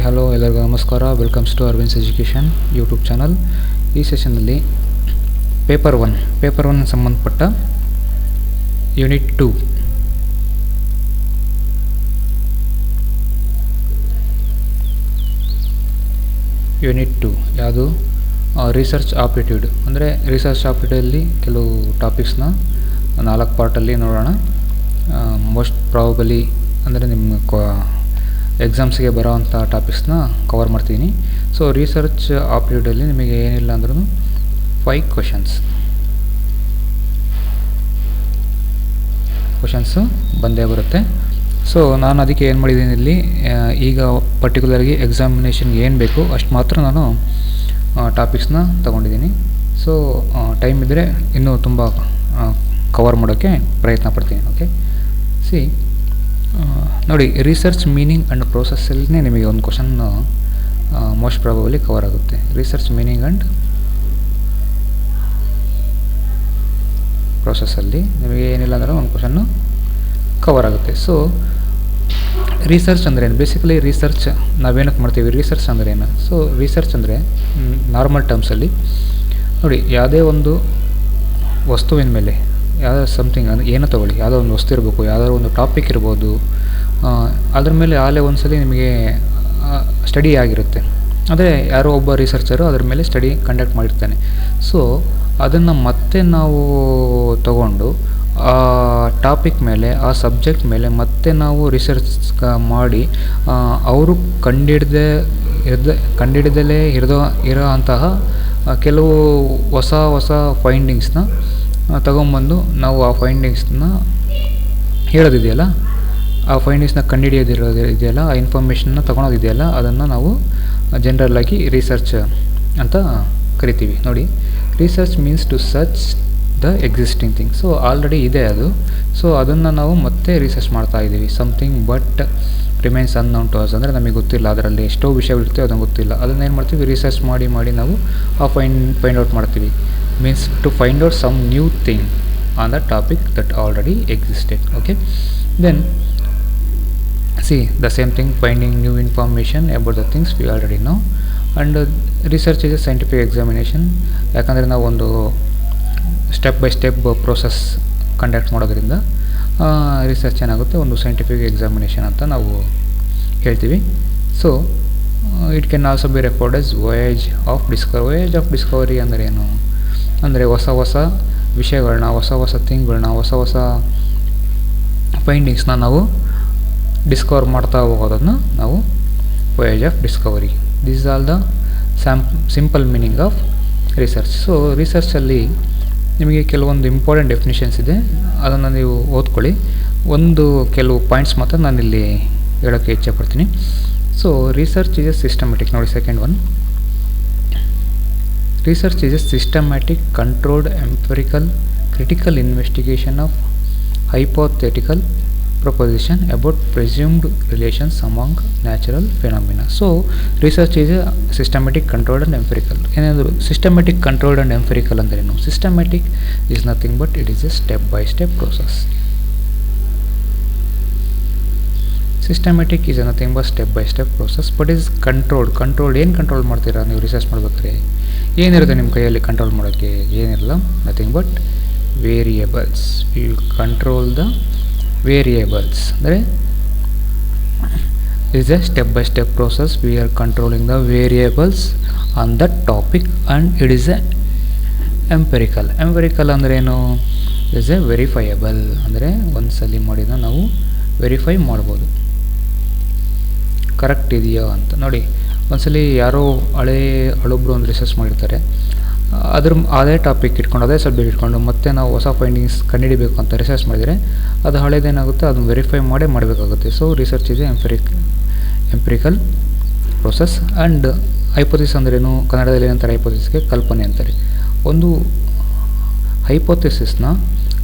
Hello ಎಲ್ಲರಿಗೂ ನಮಸ್ಕಾರ. Welcomes to Aravind's education YouTube channel. ಈ ಸೆಷನ್ನಲ್ಲಿ ಪೇಪರ್ ಒನ್ ಸಂಬಂಧಪಟ್ಟ ಯೂನಿಟ್ 2 ಯಾವುದು ರಿಸರ್ಚ್ ಆಪ್ಟಿಟ್ಯೂಡ್. ಅಂದರೆ ರಿಸರ್ಚ್ ಆಪ್ಟಿಟ್ಯೂಡಲ್ಲಿ ಕೆಲವು ಟಾಪಿಕ್ಸ್ನ 4 ಪಾರ್ಟಲ್ಲಿ ನೋಡೋಣ. ಮೋಸ್ಟ್ ಪ್ರಾಬಬಲಿ ಅಂದರೆ ನಿಮ್ಮ ಎಕ್ಸಾಮ್ಸ್ಗೆ ಬರೋವಂಥ ಟಾಪಿಕ್ಸ್ನ ಕವರ್ ಮಾಡ್ತೀನಿ. ಸೊ ರಿಸರ್ಚ್ ಆಪ್ಟಿಟ್ಯೂಡಲ್ಲಿ ನಿಮಗೆ ಏನಿಲ್ಲ ಅಂದ್ರೂ 5 ಕ್ವಶನ್ಸು ಬಂದೇ ಬರುತ್ತೆ. ಸೊ ನಾನು ಅದಕ್ಕೆ ಏನು ಮಾಡಿದ್ದೀನಿ ಇಲ್ಲಿ, ಈಗ ಪರ್ಟಿಕ್ಯುಲರ್ಗೆ ಎಕ್ಸಾಮಿನೇಷನ್ಗೆ ಏನು ಬೇಕು ಅಷ್ಟು ಮಾತ್ರ ನಾನು ಟಾಪಿಕ್ಸ್ನ ತೊಗೊಂಡಿದ್ದೀನಿ. ಸೊ ಟೈಮ್ ಇದ್ದರೆ ಇನ್ನೂ ತುಂಬ ಕವರ್ ಮಾಡೋಕ್ಕೆ ಪ್ರಯತ್ನ ಪಡ್ತೀನಿ. ಓಕೆ, ನೋಡಿ, ರಿಸರ್ಚ್ ಮೀನಿಂಗ್ ಆ್ಯಂಡ್ ಪ್ರೋಸೆಸ್ಸಲ್ಲೇ ನಿಮಗೆ ಒಂದು ಕ್ವಶನ್ ಮೋಸ್ಟ್ ಪ್ರಾಬಬಲಿ ಕವರ್ ಆಗುತ್ತೆ. ರಿಸರ್ಚ್ ಮೀನಿಂಗ್ ಆ್ಯಂಡ್ ಪ್ರೋಸೆಸ್ಸಲ್ಲಿ ನಿಮಗೆ ಏನಿಲ್ಲ ಅಂದರೆ ಒಂದು ಕ್ವಶನ್ನು ಕವರ್ ಆಗುತ್ತೆ. ಸೊ ರಿಸರ್ಚ್ ಅಂದರೆ ಏನು? ಬೇಸಿಕಲಿ ರಿಸರ್ಚ್ ನಾವೇನಕ್ಕೆ ಮಾಡ್ತೀವಿ? ರಿಸರ್ಚ್ ಅಂದರೆ ಏನು? ಸೊ ರಿಸರ್ಚ್ ಅಂದರೆ ನಾರ್ಮಲ್ ಟರ್ಮ್ಸಲ್ಲಿ ನೋಡಿ, ಯಾವುದೇ ಒಂದು ವಸ್ತುವಿನ ಮೇಲೆ ಯಾವುದೋ ಸಮಥಿಂಗ್ ಅಂದರೆ ಏನೋ ತೊಗೊಳ್ಳಿ, ಯಾವುದೋ ಒಂದು ವಸ್ತು ಇರಬೇಕು, ಯಾವುದಾದ್ರು ಒಂದು ಟಾಪಿಕ್ ಇರ್ಬೋದು, ಅದ್ರ ಮೇಲೆ ಆಲೇ ಒಂದ್ಸಲಿ ನಿಮಗೆ ಸ್ಟಡಿ ಆಗಿರುತ್ತೆ. ಅಂದರೆ ಯಾರೋ ಒಬ್ಬ ರಿಸರ್ಚರು ಅದ್ರ ಮೇಲೆ ಸ್ಟಡಿ ಕಂಡಕ್ಟ್ ಮಾಡಿರ್ತಾನೆ. ಸೊ ಅದನ್ನು ಮತ್ತೆ ನಾವು ತಗೊಂಡು ಆ ಟಾಪಿಕ್ ಮೇಲೆ, ಆ ಸಬ್ಜೆಕ್ಟ್ ಮೇಲೆ ಮತ್ತೆ ನಾವು ರಿಸರ್ಚ್ ಮಾಡಿ ಅವರು ಕಂಡಿಡ್ದಲೇ ಇರೋ ಅಂತಹ ಕೆಲವು ಹೊಸ ಫೈಂಡಿಂಗ್ಸ್ನ ತಗೊಂಬಂದು ನಾವು ಆ ಫೈಂಡಿಂಗ್ಸ್ನ ಹೇಳೋದಿದೆಯಲ್ಲ, ಆ ಫೈಂಡಿಂಗ್ಸ್ನ ಇದೆಯಲ್ಲ, ಆ ಇನ್ಫಾರ್ಮೇಷನ್ನ ತೊಗೊಳೋದಿದೆಯಲ್ಲ, ಅದನ್ನು ನಾವು ಜನರಲ್ಲಾಗಿ ರಿಸರ್ಚ್ ಅಂತ ಕರಿತೀವಿ. ನೋಡಿ, research means to search the existing thing. So already ಇದೆ ಅದು. ಸೊ ಅದನ್ನು ನಾವು ಮತ್ತೆ ರಿಸರ್ಚ್ ಮಾಡ್ತಾ ಇದ್ದೀವಿ. Something but remains unknown to us. ಅಂದರೆ ನಮಗೆ ಗೊತ್ತಿಲ್ಲ, ಅದರಲ್ಲಿ ಎಷ್ಟೋ ವಿಷಯಗಳಿರ್ತವೆ, ಅದನ್ನು ಗೊತ್ತಿಲ್ಲ. ಅದನ್ನೇನು ಮಾಡ್ತೀವಿ? ರಿಸರ್ಚ್ ಮಾಡಿ ನಾವು ಆ ಫೈಂಡ್ ಔಟ್ ಮಾಡ್ತೀವಿ. means to find out some new thing on the topic that already existed. Okay, then see the same thing, finding new information about the things we already know. And research is a scientific examination. ಯಾಕಂದರೆ ನಾವು ಒಂದು step by step process conduct ಮಾಡೋದ್ರಿಂದ research ಏನಾಗುತ್ತೆ, ಒಂದು scientific examination ಅಂತ ನಾವು ಹೇಳ್ತೀವಿ. So it can also be referred as voyage of discovery. ಅಂದರೆ ಏನು? ಅಂದರೆ ಹೊಸ ವಿಷಯಗಳನ್ನ, ಹೊಸ ಥಿಂಗ್ಗಳನ್ನ, ಹೊಸ ಫೈಂಡಿಂಗ್ಸ್ನ ನಾವು ಡಿಸ್ಕವರ್ ಮಾಡ್ತಾ ಹೋಗೋದನ್ನು ನಾವು voyage of discovery. This is all the simple meaning of research. So ರಿಸರ್ಚಲ್ಲಿ ನಿಮಗೆ ಕೆಲವೊಂದು ಇಂಪಾರ್ಟೆಂಟ್ ಡೆಫಿನಿಷನ್ಸ್ ಇದೆ, ಅದನ್ನು ನೀವು ಓದ್ಕೊಳ್ಳಿ. ಕೆಲವು ಪಾಯಿಂಟ್ಸ್ ಮಾತ್ರ ನಾನಿಲ್ಲಿ ಹೇಳೋಕ್ಕೆ ಇಚ್ಛೆ ಪಡ್ತೀನಿ. So research is a systematic. ನೋಡಿ, second one, research is a systematic, controlled, empirical, critical investigation of hypothetical proposition about presumed relations among natural phenomena. So research is a systematic, controlled and empirical. ಏನಾದರೂ systematic, controlled and empirical ಅಂದರೆ ಏನು? Systematic is nothing but it is a step by step process. Systematic is nothing but step by step process, but is controlled. ಏನು control ಮಾಡ್ತೀರಾ ನೀವು research ಮಾಡ್ಬೇಕಾದ್ರೆ? ಏನಿರುತ್ತೆ ನಿಮ್ಮ ಕೈಯಲ್ಲಿ ಕಂಟ್ರೋಲ್ ಮಾಡೋಕ್ಕೆ? ಏನಿರಲ್ಲ, nothing but variables. You control the variables. ಅಂದರೆ is a step by step process. We are controlling the variables on the topic and it is a empirical. ಅಂದರೆ ಏನು? Is a verifiable. ಅಂದರೆ ಒಂದ್ಸಲಿ ಮಾಡಿದ ನಾವು ವೆರಿಫೈ ಮಾಡ್ಬೋದು, ಕರೆಕ್ಟ್ ಇದೆಯಾ ಅಂತ. ನೋಡಿ, ಒಂದ್ಸಲಿ ಯಾರೋ ಹಳೊಬ್ರು ಒಂದು ರಿಸರ್ಚ್ ಮಾಡಿರ್ತಾರೆ, ಅದೇ ಟಾಪಿಕ್ ಇಟ್ಕೊಂಡು, ಅದೇ ಸಬ್ಜೆಕ್ಟ್ ಇಟ್ಕೊಂಡು ಮತ್ತೆ ನಾವು ಹೊಸ ಫೈಂಡಿಂಗ್ಸ್ ಕಂಡುಹಿಡಿಬೇಕು ಅಂತ ರಿಸರ್ಚ್ ಮಾಡಿದರೆ ಅದು ಹಳೇದೇನಾಗುತ್ತೆ, ಅದನ್ನು ವೆರಿಫೈ ಮಾಡಬೇಕಾಗುತ್ತೆ. ಸೊ ರಿಸರ್ಚ್ ಇದೆ ಎಂಪಿರಿಕಲ್ ಪ್ರೋಸೆಸ್. ಆ್ಯಂಡ್ ಹೈಪೋಥಿಸ್ ಅಂದ್ರೇನು? ಕನ್ನಡದಲ್ಲಿ ಏನಂತಾರೆ ಹೈಪೋಥಿಸ್ಗೆ? ಕಲ್ಪನೆ ಅಂತಾರೆ. ಒಂದು ಹೈಪೋಥಿಸಿಸ್ನ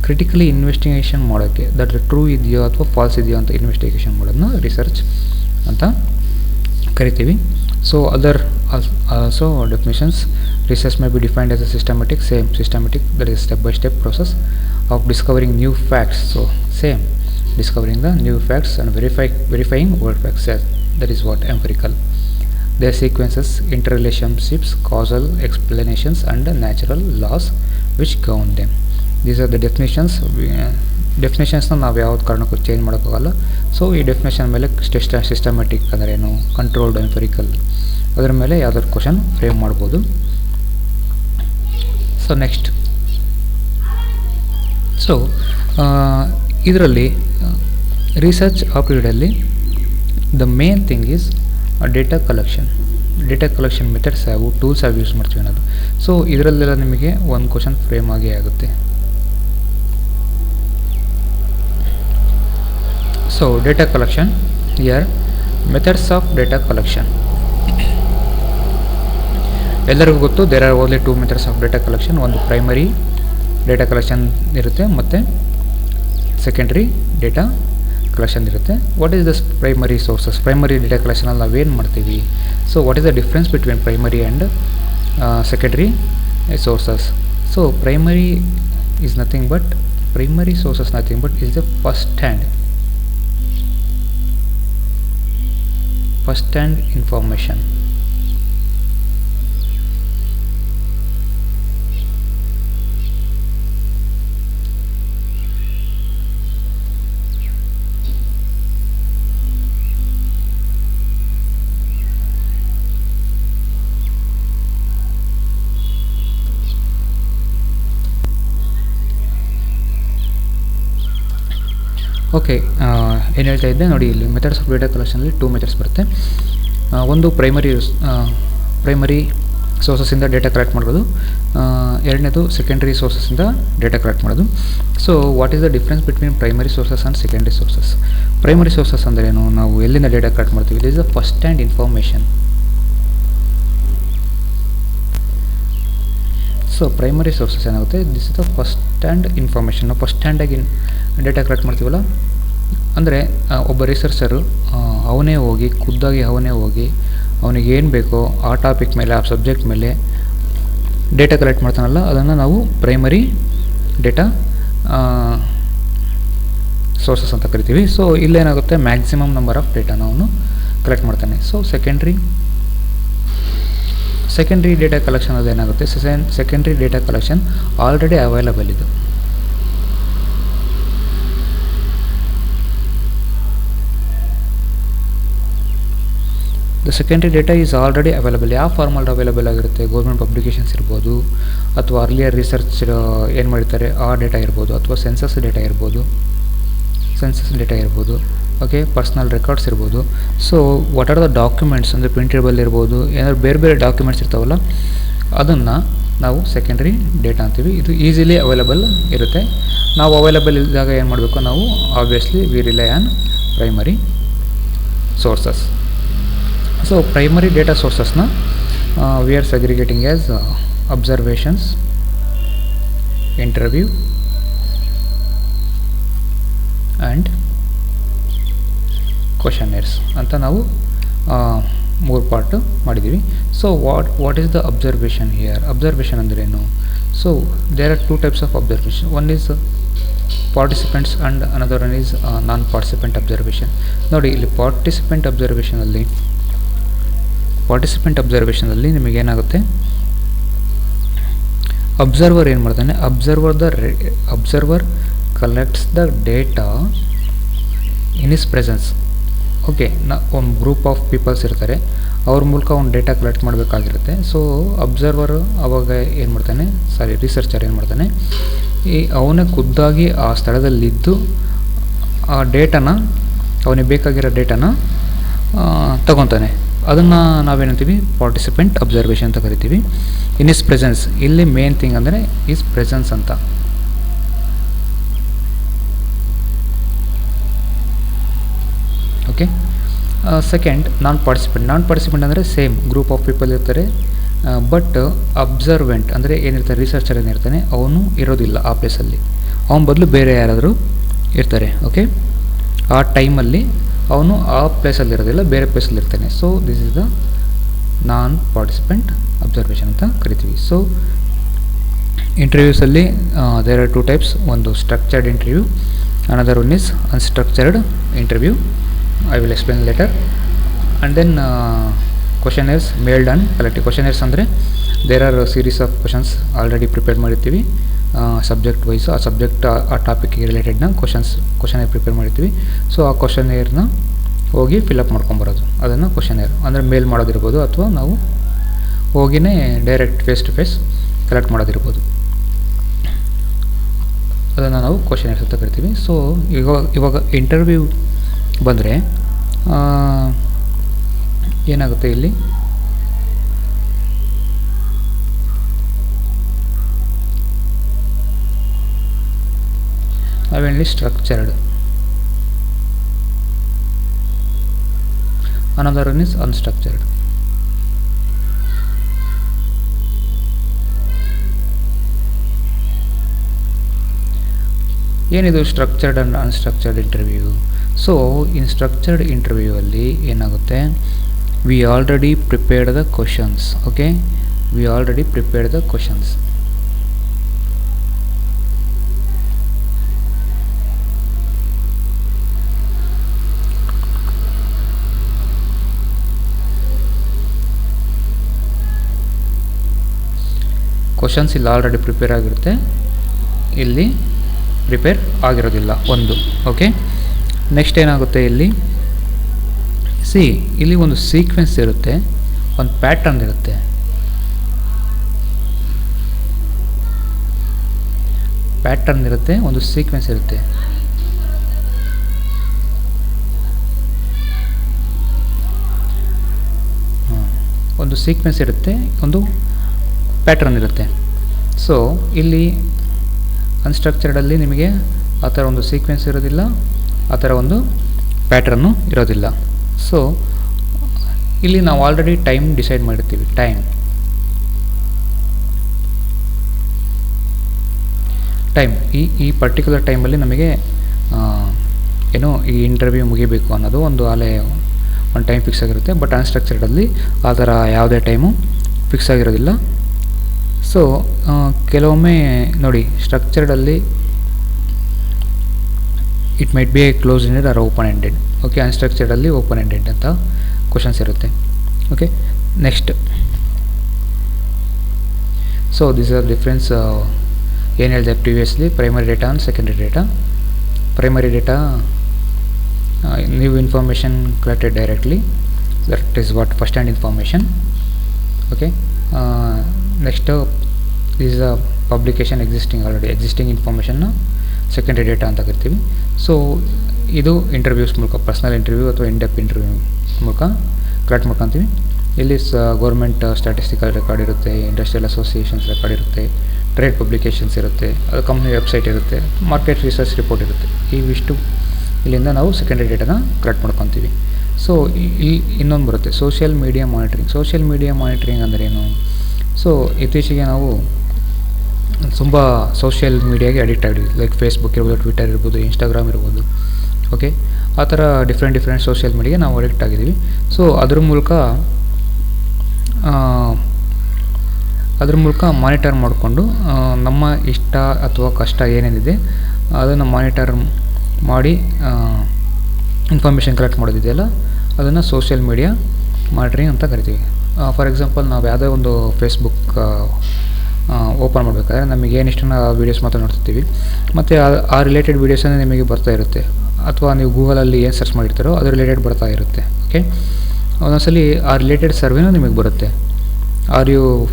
ಕ್ರಿಟಿಕಲಿ ಇನ್ವೆಸ್ಟಿಗೇಷನ್ ಮಾಡೋಕ್ಕೆ, ದಟ್ ಟ್ರೂ ಇದೆಯೋ ಅಥವಾ ಫಾಲ್ಸ್ ಇದೆಯೋ ಅಂತ ಇನ್ವೆಸ್ಟಿಗೇಷನ್ ಮಾಡೋದನ್ನ ರಿಸರ್ಚ್ ಅಂತ ಕರಿತೀವಿ. So other also definitions, research may be defined as a systematic that is step by step process of discovering new facts. So discovering the new facts and verifying old facts. That is what empirical their sequences, interrelationships, causal explanations, and natural laws which govern them. These are the definitions. ಡೆಫಿನೇಷನ್ಸ್ನ ನಾವು ಯಾವ್ದು ಕಾರಣಕ್ಕೂ change ಮಾಡೋಕ್ಕಾಗಲ್ಲ. So ಈ definition ಮೇಲೆ systematic ಅಂದರೆ ಏನು, controlled empirical, ಅದರ ಮೇಲೆ ಯಾವ್ದಾದ್ರು ಕ್ವಶನ್ ಫ್ರೇಮ್ ಮಾಡ್ಬೋದು. ಸೊ ನೆಕ್ಸ್ಟ್, ಸೊ ಇದರಲ್ಲಿ ರಿಸರ್ಚ್ ಪೀರಿಯಡಲ್ಲಿ the main thing is data collection methods ಯಾವ ಟೂಲ್ಸ್ ಯಾವ ಯೂಸ್ ಮಾಡ್ತೀವಿ ಅನ್ನೋದು. ಸೊ ಇದರಲ್ಲೆಲ್ಲ ನಿಮಗೆ ಒಂದು ಕ್ವಶನ್ ಫ್ರೇಮ್ ಆಗೇ ಆಗುತ್ತೆ. So data collection, here methods of data collection. ಎಲ್ಲರಿಗೂ ಗೊತ್ತು, there are only 2 methods of data collection. ಒಂದು ಪ್ರೈಮರಿ ಡೇಟಾ ಕಲೆಕ್ಷನ್ ಇರುತ್ತೆ ಮತ್ತು ಸೆಕೆಂಡ್ರಿ ಡೇಟಾ ಕಲೆಕ್ಷನ್ ಇರುತ್ತೆ. What is thus primary sources? Primary data ಕಲೆಕ್ಷನಲ್ಲಿ ನಾವೇನು ಮಾಡ್ತೀವಿ? So what is the difference between primary and secondary sources? So primary is nothing but, primary sources nothing but is the first hand information. Okay, ಏನು ಹೇಳ್ತಾ ಇದ್ದೆ ನೋಡಿ, ಇಲ್ಲಿ methods of data ಕಲೆಕ್ಷನಲ್ಲಿ 2 methods ಬರುತ್ತೆ. ಒಂದು ಪ್ರೈಮರಿ ಸೋರ್ಸಸ್ಸಿಂದ ಡೇಟಾ ಕಲೆಕ್ಟ್ ಮಾಡೋದು, ಎರಡನೇದು ಸೆಕೆಂಡ್ರಿ ಸೋರ್ಸಸ್ಸಿಂದ ಡೇಟಾ ಕಲೆಕ್ಟ್ ಮಾಡೋದು. So what is the difference between primary sources and secondary sources? Primary sources ಅಂದ್ರೇನು? ನಾವು ಎಲ್ಲಿಂದ ಡೇಟಾ ಕಲೆಕ್ಟ್ ಮಾಡ್ತೀವಿ? It is the first hand information. So primary sources ಏನಾಗುತ್ತೆ, this is the first hand information. ನಾವು first ಹ್ಯಾಂಡಾಗಿ data collect ಮಾಡ್ತೀವಲ್ಲ, ಅಂದರೆ ಒಬ್ಬ ರಿಸರ್ಚರು ಅವನೇ ಹೋಗಿ ಖುದ್ದಾಗಿ ಅವನಿಗೆ ಏನು ಬೇಕೋ ಆ ಟಾಪಿಕ್ ಮೇಲೆ, ಆ ಸಬ್ಜೆಕ್ಟ್ ಮೇಲೆ ಡೇಟಾ ಕಲೆಕ್ಟ್ ಮಾಡ್ತಾನಲ್ಲ, ಅದನ್ನು ನಾವು ಪ್ರೈಮರಿ ಡೇಟಾ ಸೋರ್ಸಸ್ ಅಂತ ಕರಿತೀವಿ. ಸೊ ಇಲ್ಲೇನಾಗುತ್ತೆ, ಮ್ಯಾಕ್ಸಿಮಮ್ ನಂಬರ್ ಆಫ್ ಡೇಟಾನ ಅವನು ಕಲೆಕ್ಟ್ ಮಾಡ್ತಾನೆ. ಸೊ ಸೆಕೆಂಡ್ರಿ ಡೇಟಾ ಕಲೆಕ್ಷನ್ ಅದೇನಾಗುತ್ತೆ, secondary data collection already available ಇದು. The secondary data is already available. ಯಾವ ಫಾರ್ಮಲ್ಲಿ ಅವೈಲಬಲ್ ಆಗಿರುತ್ತೆ? ಗೌರ್ಮೆಂಟ್ ಪಬ್ಲಿಕೇಶನ್ಸ್ ಇರ್ಬೋದು, ಅಥವಾ ಅರ್ಲಿಯರ್ ರಿಸರ್ಚ್ ಏನು ಮಾಡಿರ್ತಾರೆ ಆ ಡೇಟಾ ಇರ್ಬೋದು, ಅಥವಾ ಸೆನ್ಸಸ್ ಡೇಟಾ ಇರ್ಬೋದು, ಓಕೆ, ಪರ್ಸ್ನಲ್ ರೆಕಾರ್ಡ್ಸ್ ಇರ್ಬೋದು. So what are the documents, ಅಂದರೆ ಪ್ರಿಂಟೇಬಲ್ ಇರ್ಬೋದು, ಏನಾದ್ರು ಬೇರೆ ಡಾಕ್ಯುಮೆಂಟ್ಸ್ ಇರ್ತಾವಲ್ಲ, ಅದನ್ನು ನಾವು ಸೆಕೆಂಡ್ರಿ ಡೇಟಾ ಅಂತೀವಿ. ಇದು ಈಸಿಲಿ ಅವೈಲಬಲ್ ಇರುತ್ತೆ. ನಾವು ಅವೈಲಬಲ್ ಇದ್ದಾಗ ಏನು ಮಾಡಬೇಕು, ನಾವು obviously we rely on primary sources. So primary data ಸೋರ್ಸಸ್ನ we are segregating as observations, interview and questionnaires ಅಂತ ನಾವು 3 ಪಾರ್ಟ್ ಮಾಡಿದ್ದೀವಿ. So what is the observation here? Observation ಅಂದ್ರೇನು? So there are 2 types of observation. One is participants and another one is non participant observation. ನೋಡಿ, ಇಲ್ಲಿ participant ಅಬ್ಸರ್ವೇಷನಲ್ಲಿ ನಿಮಗೇನಾಗುತ್ತೆ, observer ಏನು ಮಾಡ್ತಾನೆ, observer collects the data in his presence. Okay, ಒಂದು group of people's ಇರ್ತಾರೆ, ಅವ್ರ ಮೂಲಕ ಒಂದು ಡೇಟಾ ಕಲೆಕ್ಟ್ ಮಾಡಬೇಕಾಗಿರುತ್ತೆ. ಸೊ ಅಬ್ಸರ್ವರ್ ಅವಾಗ ಏನು ಮಾಡ್ತಾನೆ, ರಿಸರ್ಚರ್ ಏನು ಮಾಡ್ತಾನೆ, ಅವನೇ ಖುದ್ದಾಗಿ ಆ ಸ್ಥಳದಲ್ಲಿದ್ದು ಆ ಡೇಟಾನ, ಅವನಿಗೆ ಬೇಕಾಗಿರೋ ಡೇಟಾನ ತಗೊತಾನೆ. ಅದನ್ನು ನಾವೇನಂತೀವಿ, ಪಾರ್ಟಿಸಿಪೆಂಟ್ ಅಬ್ಸರ್ವೇಷನ್ ಅಂತ ಕರಿತೀವಿ. ಇನ್ ಇಸ್ ಪ್ರೆಸೆನ್ಸ್, ಇಲ್ಲಿ ಮೇನ್ ಥಿಂಗ್ ಅಂದರೆ ಈಸ್ ಪ್ರೆಸೆನ್ಸ್ ಅಂತ. ಓಕೆ, ಸೆಕೆಂಡ್ ನಾನ್ ಪಾರ್ಟಿಸಿಪೆಂಟ್ ಅಂದರೆ ಸೇಮ್ ಗ್ರೂಪ್ ಆಫ್ ಪೀಪಲ್ ಇರ್ತಾರೆ, ಬಟ್ ಅಬ್ಸರ್ವೆಂಟ್ ಅಂದರೆ ಏನಿರ್ತಾರೆ, ರಿಸರ್ಚರ್ ಏನಿರ್ತಾನೆ ಅವನು ಇರೋದಿಲ್ಲ ಆ ಪ್ಲೇಸಲ್ಲಿ, ಅವನ ಬದಲು ಬೇರೆ ಯಾರಾದರೂ ಇರ್ತಾರೆ. ಓಕೆ, ಆ ಟೈಮಲ್ಲಿ ಅವನು ಆ ಪ್ಲೇಸಲ್ಲಿ ಇರೋದಿಲ್ಲ, ಬೇರೆ ಪ್ಲೇಸಲ್ಲಿ ಇರ್ತಾನೆ. So this is the non participant observation ಅಂತ ಕರಿತೀವಿ. ಸೊ ಇಂಟರ್ವ್ಯೂಸಲ್ಲಿ ದೇರ್ ಆರ್ 2 ಟೈಪ್ಸ್. ಒಂದು structured interview, another one is unstructured interview. I will explain later. And then questionnaires mailed and collective. Questionnaires ಅಂದರೆ there are series of questions already prepare ಮಾಡಿರ್ತೀವಿ subject wise, ಆ subject ಆ ಟಾಪಿಕ್ಗೆ ರಿಲೇಟೆಡ್ನ questionnaire prepare ಮಾಡಿರ್ತೀವಿ. So ಆ ಕ್ವಶನೇರ್ನ ಹೋಗಿ ಫಿಲಪ್ ಮಾಡ್ಕೊಂಬರೋದು, ಅದನ್ನು ಕ್ವಶನೇರ್ ಅಂದರೆ ಮೇಲ್ ಮಾಡೋದಿರ್ಬೋದು, ಅಥವಾ ನಾವು ಹೋಗಿನೇ direct face to face collect ಮಾಡೋದಿರ್ಬೋದು, ಅದನ್ನು ನಾವು ಕ್ವಶನೇರ್ಸ್ ಅಂತ ಕರಿತೀವಿ. ಸೊ ಇವಾಗ ಇಂಟರ್ವ್ಯೂ ಬಂದರೆ ಏನಾಗುತ್ತೆ, ಇಲ್ಲಿ ನಾವೇಳಿ structured, another one is unstructured. ಏನಿದು structured and unstructured interview? So in structured interview ಅಲ್ಲಿ ಏನಾಗುತ್ತೆ, we already prepared the questions. Okay, we already prepared the questions. Questions ಇಲ್ಲಿ ಆಲ್ರೆಡಿ ಪ್ರಿಪೇರ್ ಆಗಿರುತ್ತೆ, ಇಲ್ಲಿ ಪ್ರಿಪೇರ್ ಆಗಿರೋದಿಲ್ಲ ಒಂದು. ಓಕೆ, ನೆಕ್ಸ್ಟ್ ಏನಾಗುತ್ತೆ, ಇಲ್ಲಿ ಒಂದು ಸೀಕ್ವೆನ್ಸ್ ಇರುತ್ತೆ, ಒಂದು ಪ್ಯಾಟರ್ನ್ ಇರುತ್ತೆ. ಒಂದು ಸೀಕ್ವೆನ್ಸ್ ಇರುತ್ತೆ. ಒಂದು ಸೀಕ್ವೆನ್ಸ್ ಇರುತ್ತೆ, ಒಂದು ಪ್ಯಾಟ್ರನ್ ಇರುತ್ತೆ. ಸೊ ಇಲ್ಲಿ ಅನ್ಸ್ಟ್ರಕ್ಚರ್ಡಲ್ಲಿ ನಿಮಗೆ ಆ ಥರ ಒಂದು ಸೀಕ್ವೆನ್ಸ್ ಇರೋದಿಲ್ಲ, ಆ ಥರ ಒಂದು ಪ್ಯಾಟ್ರನ್ನು ಇರೋದಿಲ್ಲ. ಸೊ ಇಲ್ಲಿ ನಾವು ಆಲ್ರೆಡಿ ಟೈಮ್ ಡಿಸೈಡ್ ಮಾಡಿರ್ತೀವಿ. ಟೈಮ್ ಈ ಪರ್ಟಿಕ್ಯುಲರ್ ಟೈಮಲ್ಲಿ ನಮಗೆ ಏನೋ ಈ ಇಂಟರ್ವ್ಯೂ ಮುಗಿಬೇಕು ಅನ್ನೋದು ಒಂದು ಟೈಮ್ ಫಿಕ್ಸ್ ಆಗಿರುತ್ತೆ. ಬಟ್ ಅನ್ಸ್ಟ್ರಕ್ಚರ್ಡಲ್ಲಿ ಆ ಥರ ಯಾವುದೇ ಟೈಮು ಫಿಕ್ಸ್ ಆಗಿರೋದಿಲ್ಲ. ಸೊ ಕೆಲವೊಮ್ಮೆ ನೋಡಿ, ಸ್ಟ್ರಕ್ಚರ್ಡಲ್ಲಿ it might be a close ended or open ended. Okay, ಅನ್ಸ್ಟ್ರಕ್ಚರ್ಡಲ್ಲಿ ಓಪನ್ ಎಂಡೆಡ್ ಅಂತ ಕ್ವಶನ್ಸ್ ಇರುತ್ತೆ. Okay, next, so this are difference. ಏನು ಹೇಳಿದೆ previously, primary data and secondary data. Primary data new information collected directly, that is what first hand information. Okay, next is a publication existing ಇನ್ಫಾರ್ಮೇಷನ್ನ secondary data ಅಂತ ಕರಿತೀವಿ. So ಇದು interviews ಮೂಲಕ, personal interview ಅಥವಾ ಇನ್ಡೆಪ್ interview ಮೂಲಕ collect ಮಾಡ್ಕೊತೀವಿ. ಇಲ್ಲಿ government statistical record ಇರುತ್ತೆ, ಇಂಡಸ್ಟ್ರಿಯಲ್ ಅಸೋಸಿಯೇಷನ್ಸ್ ರೆಕಾರ್ಡ್ ಇರುತ್ತೆ, ಟ್ರೇಡ್ ಪಬ್ಲಿಕೇಶನ್ಸ್ ಇರುತ್ತೆ, ಅದು ಕಂಪ್ನಿ ವೆಬ್ಸೈಟ್ ಇರುತ್ತೆ, ಮಾರ್ಕೆಟ್ ರಿಸರ್ಚ್ ರಿಪೋರ್ಟ್ ಇರುತ್ತೆ. ಇವಿಷ್ಟು ಇಲ್ಲಿಂದ ನಾವು ಸೆಕೆಂಡರಿ ಡೇಟಾನ ಕಲೆಕ್ಟ್ ಮಾಡ್ಕೊತೀವಿ. ಸೊ ಇಲ್ಲಿ ಇನ್ನೊಂದು ಬರುತ್ತೆ, social media monitoring. Social media monitoring ಅಂದರೆ ಏನು? ಸೊ ಇತ್ತೀಚೆಗೆ ನಾವು ತುಂಬ ಸೋಷಿಯಲ್ ಮೀಡಿಯಾಗೆ ಅಡಿಕ್ಟ್ ಆಗಿದ್ದೀವಿ. ಲೈಕ್ ಫೇಸ್ಬುಕ್ ಇರ್ಬೋದು, ಟ್ವಿಟರ್ ಇರ್ಬೋದು, ಇನ್ಸ್ಟಾಗ್ರಾಮ್ ಇರ್ಬೋದು. ಓಕೆ, ಆ ಥರ ಡಿಫ್ರೆಂಟ್ ಸೋಷಿಯಲ್ ಮೀಡಿಯಾಗೆ ನಾವು ಅಡಿಕ್ಟ್ ಆಗಿದ್ದೀವಿ. ಸೊ ಅದ್ರ ಮೂಲಕ ಮಾನಿಟರ್ ಮಾಡಿಕೊಂಡು ನಮ್ಮ ಇಷ್ಟ ಅಥವಾ ಕಷ್ಟ ಏನೇನಿದೆ ಅದನ್ನು ಮಾನಿಟರ್ ಮಾಡಿ ಇನ್ಫಾರ್ಮೇಷನ್ ಕಲೆಕ್ಟ್ ಮಾಡೋದಿದೆಯಲ್ಲ, ಅದನ್ನು ಸೋಷಿಯಲ್ ಮೀಡಿಯಾ ಮಾನಿಟರಿಂಗ್ ಅಂತ ಕರಿತೀವಿ. ಫಾರ್ ಎಕ್ಸಾಂಪಲ್, ನಾವು ಯಾವುದೇ ಒಂದು ಫೇಸ್ಬುಕ್ ಓಪನ್ ಮಾಡಬೇಕಾದ್ರೆ ನಮಗೆ ಏನು ಇಷ್ಟ ಆ ವೀಡಿಯೋಸ್ ಮಾತ್ರ ನೋಡ್ತಿರ್ತೀವಿ, ಮತ್ತು ಆ ರಿಲೇಟೆಡ್ ವೀಡಿಯೋಸನ್ನೇ ನಿಮಗೆ ಬರ್ತಾ ಇರುತ್ತೆ. ಅಥವಾ ನೀವು ಗೂಗಲಲ್ಲಿ ಏನು ಸರ್ಚ್ ಮಾಡಿರ್ತಾರೋ ಅದು ರಿಲೇಟೆಡ್ ಬರ್ತಾ ಇರುತ್ತೆ. ಓಕೆ, ಒಂದೊಂದ್ಸಲಿ ಆ ರಿಲೇಟೆಡ್ ಸರ್ವೆನೂ ನಿಮಗೆ ಬರುತ್ತೆ.